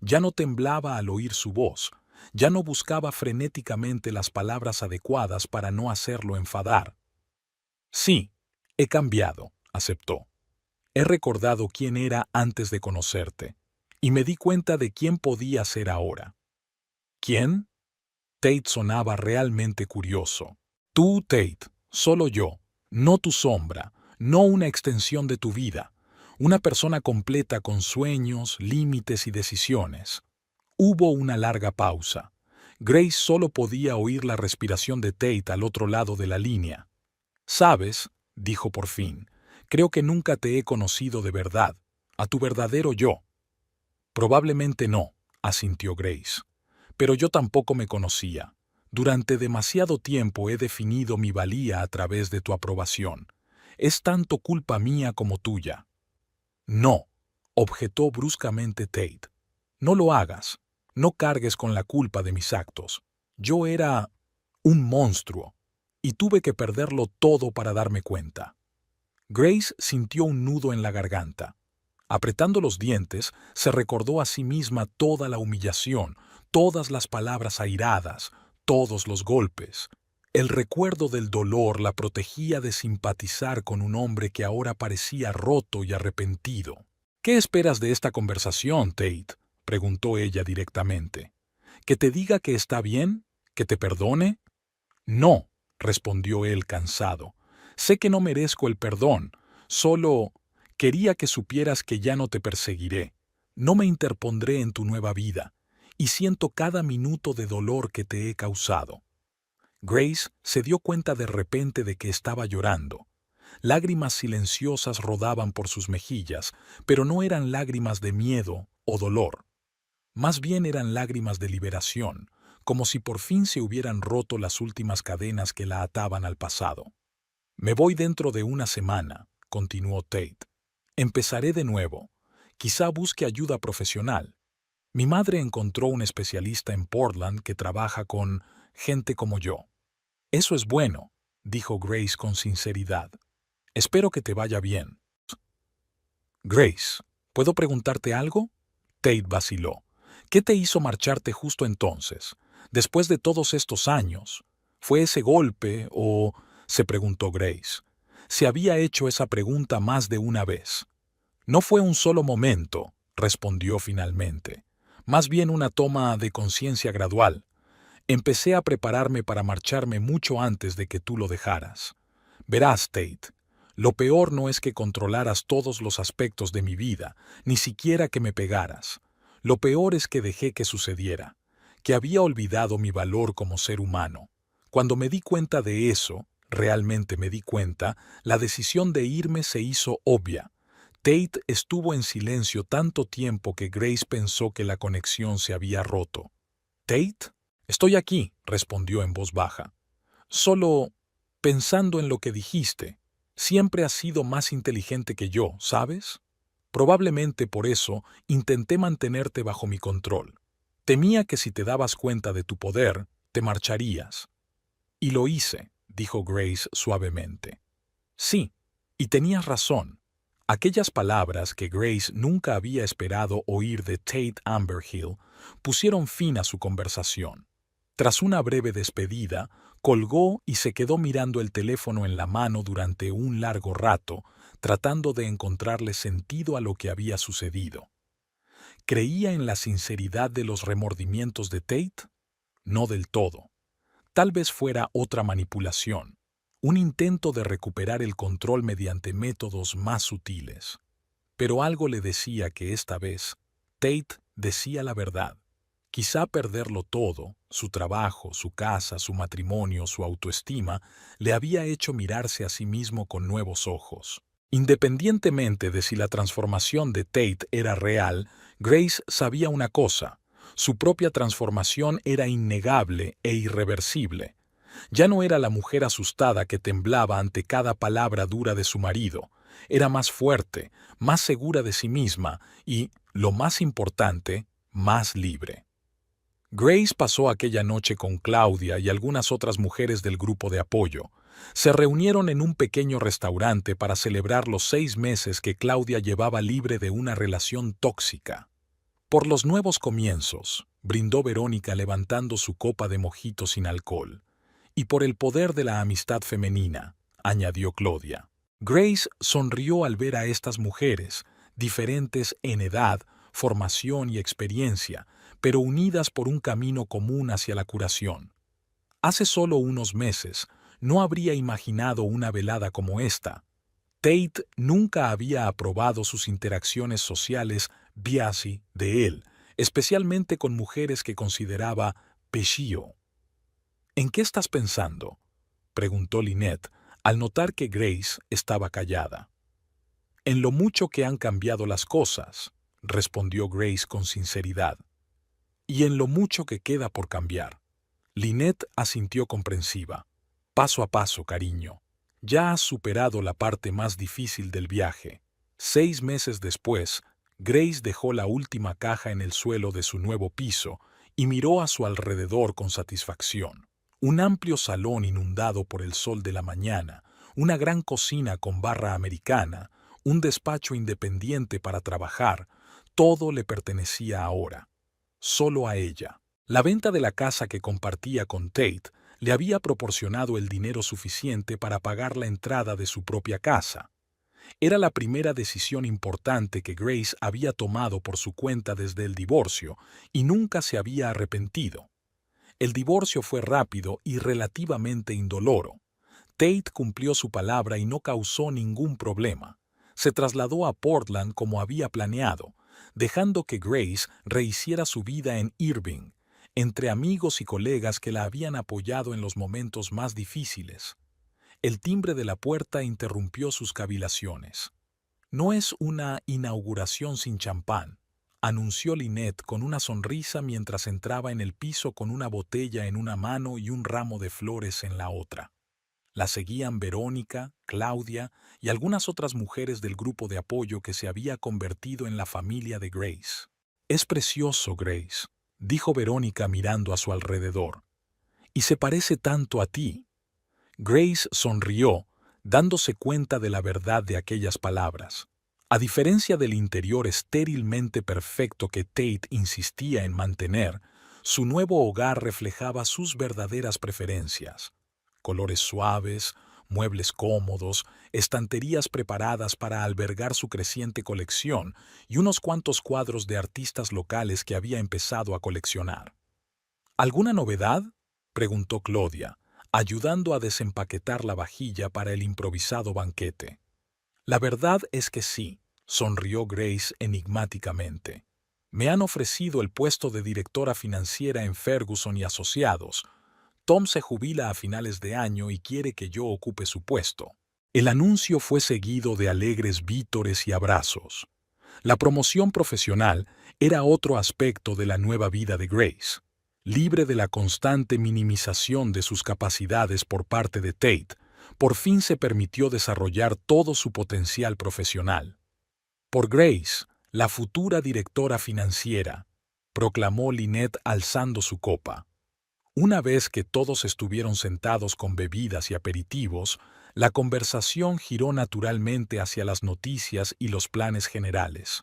Ya no temblaba al oír su voz, ya no buscaba frenéticamente las palabras adecuadas para no hacerlo enfadar. Sí, he cambiado, aceptó. He recordado quién era antes de conocerte, y me di cuenta de quién podía ser ahora. ¿Quién? Tate sonaba realmente curioso. Tú, Tate, solo yo, no tu sombra, no una extensión de tu vida, una persona completa con sueños, límites y decisiones. Hubo una larga pausa. Grace solo podía oír la respiración de Tate al otro lado de la línea. «Sabes», dijo por fin, «creo que nunca te he conocido de verdad, a tu verdadero yo». «Probablemente no», asintió Grace. «Pero yo tampoco me conocía. Durante demasiado tiempo he definido mi valía a través de tu aprobación. Es tanto culpa mía como tuya». «No», objetó bruscamente Tate. «No lo hagas. No cargues con la culpa de mis actos. Yo era un monstruo, y tuve que perderlo todo para darme cuenta». Grace sintió un nudo en la garganta. Apretando los dientes, se recordó a sí misma toda la humillación, todas las palabras airadas, todos los golpes. El recuerdo del dolor la protegía de simpatizar con un hombre que ahora parecía roto y arrepentido. «¿Qué esperas de esta conversación, Tate?», preguntó ella directamente. «¿Que te diga que está bien? ¿Que te perdone?» «No», respondió él cansado. «Sé que no merezco el perdón. Solo quería que supieras que ya no te perseguiré. No me interpondré en tu nueva vida. Y siento cada minuto de dolor que te he causado». Grace se dio cuenta de repente de que estaba llorando. Lágrimas silenciosas rodaban por sus mejillas, pero no eran lágrimas de miedo o dolor. Más bien eran lágrimas de liberación, como si por fin se hubieran roto las últimas cadenas que la ataban al pasado. «Me voy dentro de una semana», continuó Tate. «Empezaré de nuevo. Quizá busque ayuda profesional. Mi madre encontró un especialista en Portland que trabaja con gente como yo». «Eso es bueno», dijo Grace con sinceridad. «Espero que te vaya bien». «Grace, ¿puedo preguntarte algo?», Tate vaciló. «¿Qué te hizo marcharte justo entonces, después de todos estos años? ¿Fue ese golpe o...?», se preguntó Grace. Se había hecho esa pregunta más de una vez. «No fue un solo momento», respondió finalmente. Más bien una toma de conciencia gradual. Empecé a prepararme para marcharme mucho antes de que tú lo dejaras. Verás, Tate, lo peor no es que controlaras todos los aspectos de mi vida, ni siquiera que me pegaras. Lo peor es que dejé que sucediera, que había olvidado mi valor como ser humano. Cuando me di cuenta de eso, realmente me di cuenta, la decisión de irme se hizo obvia. Tate estuvo en silencio tanto tiempo que Grace pensó que la conexión se había roto. «¿Tate? Estoy aquí», respondió en voz baja. «Solo pensando en lo que dijiste. Siempre has sido más inteligente que yo, ¿sabes? Probablemente por eso intenté mantenerte bajo mi control. Temía que si te dabas cuenta de tu poder, te marcharías». «Y lo hice», dijo Grace suavemente. «Sí, y tenías razón». Aquellas palabras que Grace nunca había esperado oír de Tate Amberhill pusieron fin a su conversación. Tras una breve despedida, colgó y se quedó mirando el teléfono en la mano durante un largo rato, tratando de encontrarle sentido a lo que había sucedido. ¿Creía en la sinceridad de los remordimientos de Tate? No del todo. Tal vez fuera otra manipulación, un intento de recuperar el control mediante métodos más sutiles. Pero algo le decía que esta vez, Tate decía la verdad. Quizá perderlo todo, su trabajo, su casa, su matrimonio, su autoestima, le había hecho mirarse a sí mismo con nuevos ojos. Independientemente de si la transformación de Tate era real, Grace sabía una cosa: su propia transformación era innegable e irreversible. Ya no era la mujer asustada que temblaba ante cada palabra dura de su marido. Era más fuerte, más segura de sí misma y, lo más importante, más libre. Grace pasó aquella noche con Claudia y algunas otras mujeres del grupo de apoyo. Se reunieron en un pequeño restaurante para celebrar los 6 meses que Claudia llevaba libre de una relación tóxica. «Por los nuevos comienzos», brindó Verónica levantando su copa de mojito sin alcohol. «Y por el poder de la amistad femenina», añadió Claudia. Grace sonrió al ver a estas mujeres, diferentes en edad, formación y experiencia, pero unidas por un camino común hacia la curación. Hace solo unos meses, no habría imaginado una velada como esta. Tate nunca había aprobado sus interacciones sociales biasi de él, especialmente con mujeres que consideraba pechillo. «¿En qué estás pensando?», preguntó Lynette, al notar que Grace estaba callada. «En lo mucho que han cambiado las cosas», respondió Grace con sinceridad. «Y en lo mucho que queda por cambiar». Lynette asintió comprensiva. «Paso a paso, cariño. Ya has superado la parte más difícil del viaje». 6 meses después, Grace dejó la última caja en el suelo de su nuevo piso y miró a su alrededor con satisfacción. Un amplio salón inundado por el sol de la mañana, una gran cocina con barra americana, un despacho independiente para trabajar, todo le pertenecía ahora. Solo a ella. La venta de la casa que compartía con Tate le había proporcionado el dinero suficiente para pagar la entrada de su propia casa. Era la primera decisión importante que Grace había tomado por su cuenta desde el divorcio y nunca se había arrepentido. El divorcio fue rápido y relativamente indoloro. Tate cumplió su palabra y no causó ningún problema. Se trasladó a Portland como había planeado, dejando que Grace rehiciera su vida en Irving, entre amigos y colegas que la habían apoyado en los momentos más difíciles. El timbre de la puerta interrumpió sus cavilaciones. «No es una inauguración sin champán», anunció Lynette con una sonrisa mientras entraba en el piso con una botella en una mano y un ramo de flores en la otra. La seguían Verónica, Claudia y algunas otras mujeres del grupo de apoyo que se había convertido en la familia de Grace. «Es precioso, Grace», dijo Verónica mirando a su alrededor. «Y se parece tanto a ti». Grace sonrió, dándose cuenta de la verdad de aquellas palabras. A diferencia del interior estérilmente perfecto que Tate insistía en mantener, su nuevo hogar reflejaba sus verdaderas preferencias. Colores suaves, muebles cómodos, estanterías preparadas para albergar su creciente colección y unos cuantos cuadros de artistas locales que había empezado a coleccionar. ¿Alguna novedad?, preguntó Claudia, ayudando a desempaquetar la vajilla para el improvisado banquete. La verdad es que sí, sonrió Grace enigmáticamente. Me han ofrecido el puesto de directora financiera en Ferguson y Asociados. Tom se jubila a finales de año y quiere que yo ocupe su puesto. El anuncio fue seguido de alegres vítores y abrazos. La promoción profesional era otro aspecto de la nueva vida de Grace. Libre de la constante minimización de sus capacidades por parte de Tate, por fin se permitió desarrollar todo su potencial profesional. Por Grace, la futura directora financiera, proclamó Lynette alzando su copa. Una vez que todos estuvieron sentados con bebidas y aperitivos, la conversación giró naturalmente hacia las noticias y los planes generales.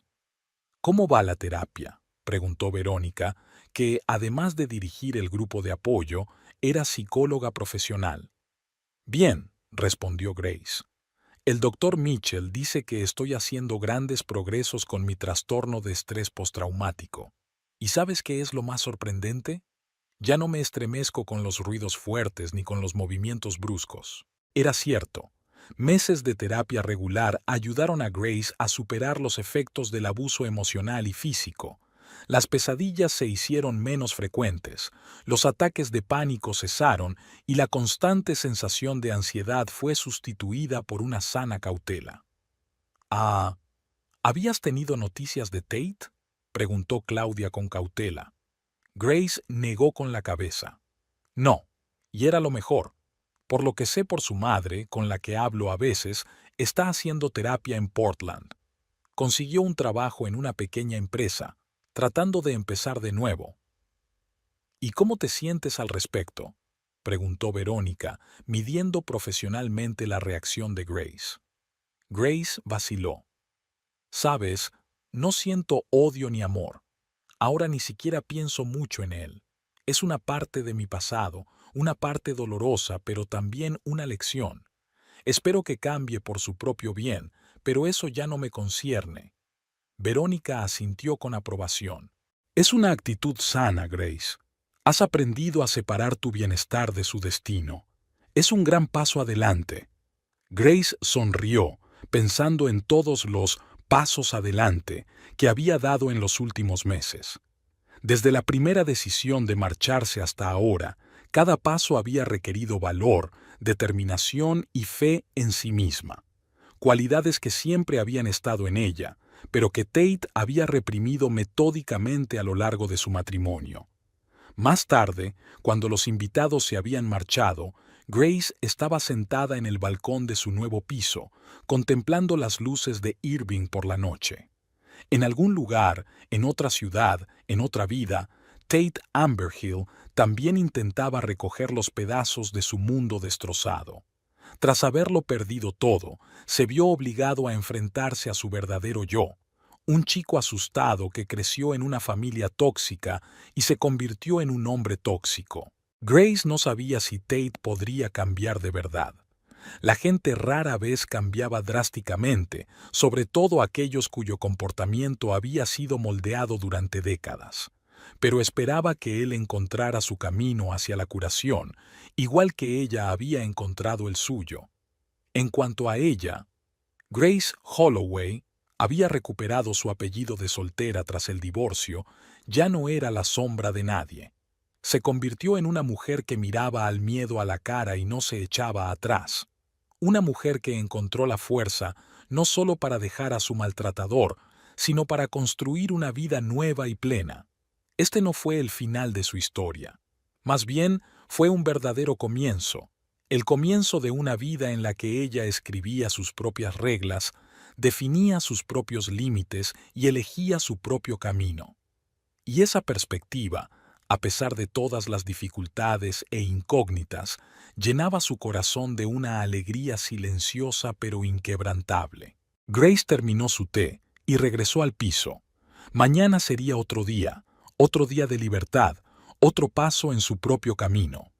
¿Cómo va la terapia?, preguntó Verónica, que, además de dirigir el grupo de apoyo, era psicóloga profesional. Bien, respondió Grace. El doctor Mitchell dice que estoy haciendo grandes progresos con mi trastorno de estrés postraumático. ¿Y sabes qué es lo más sorprendente? Ya no me estremezco con los ruidos fuertes ni con los movimientos bruscos. Era cierto. Meses de terapia regular ayudaron a Grace a superar los efectos del abuso emocional y físico. Las pesadillas se hicieron menos frecuentes, los ataques de pánico cesaron y la constante sensación de ansiedad fue sustituida por una sana cautela. «Ah, ¿habías tenido noticias de Tate?», preguntó Claudia con cautela. Grace negó con la cabeza. No, y era lo mejor. Por lo que sé por su madre, con la que hablo a veces, está haciendo terapia en Portland. Consiguió un trabajo en una pequeña empresa, tratando de empezar de nuevo. ¿Y cómo te sientes al respecto?, preguntó Verónica, midiendo profesionalmente la reacción de Grace. Grace vaciló. «Sabes, no siento odio ni amor. Ahora ni siquiera pienso mucho en él. Es una parte de mi pasado, una parte dolorosa, pero también una lección. Espero que cambie por su propio bien, pero eso ya no me concierne». Verónica asintió con aprobación. «Es una actitud sana, Grace. Has aprendido a separar tu bienestar de su destino. Es un gran paso adelante». Grace sonrió, pensando en todos los pasos adelante que había dado en los últimos meses. Desde la primera decisión de marcharse hasta ahora, cada paso había requerido valor, determinación y fe en sí misma, cualidades que siempre habían estado en ella, pero que Tate había reprimido metódicamente a lo largo de su matrimonio. Más tarde, cuando los invitados se habían marchado, Grace estaba sentada en el balcón de su nuevo piso, contemplando las luces de Irving por la noche. En algún lugar, en otra ciudad, en otra vida, Tate Amberhill también intentaba recoger los pedazos de su mundo destrozado. Tras haberlo perdido todo, se vio obligado a enfrentarse a su verdadero yo, un chico asustado que creció en una familia tóxica y se convirtió en un hombre tóxico. Grace no sabía si Tate podría cambiar de verdad. La gente rara vez cambiaba drásticamente, sobre todo aquellos cuyo comportamiento había sido moldeado durante décadas. Pero esperaba que él encontrara su camino hacia la curación, igual que ella había encontrado el suyo. En cuanto a ella, Grace Holloway había recuperado su apellido de soltera tras el divorcio, ya no era la sombra de nadie. Se convirtió en una mujer que miraba al miedo a la cara y no se echaba atrás. Una mujer que encontró la fuerza no solo para dejar a su maltratador, sino para construir una vida nueva y plena. Este no fue el final de su historia. Más bien, fue un verdadero comienzo. El comienzo de una vida en la que ella escribía sus propias reglas, definía sus propios límites y elegía su propio camino. Y esa perspectiva, a pesar de todas las dificultades e incógnitas, llenaba su corazón de una alegría silenciosa pero inquebrantable. Grace terminó su té y regresó al piso. Mañana sería otro día de libertad, otro paso en su propio camino.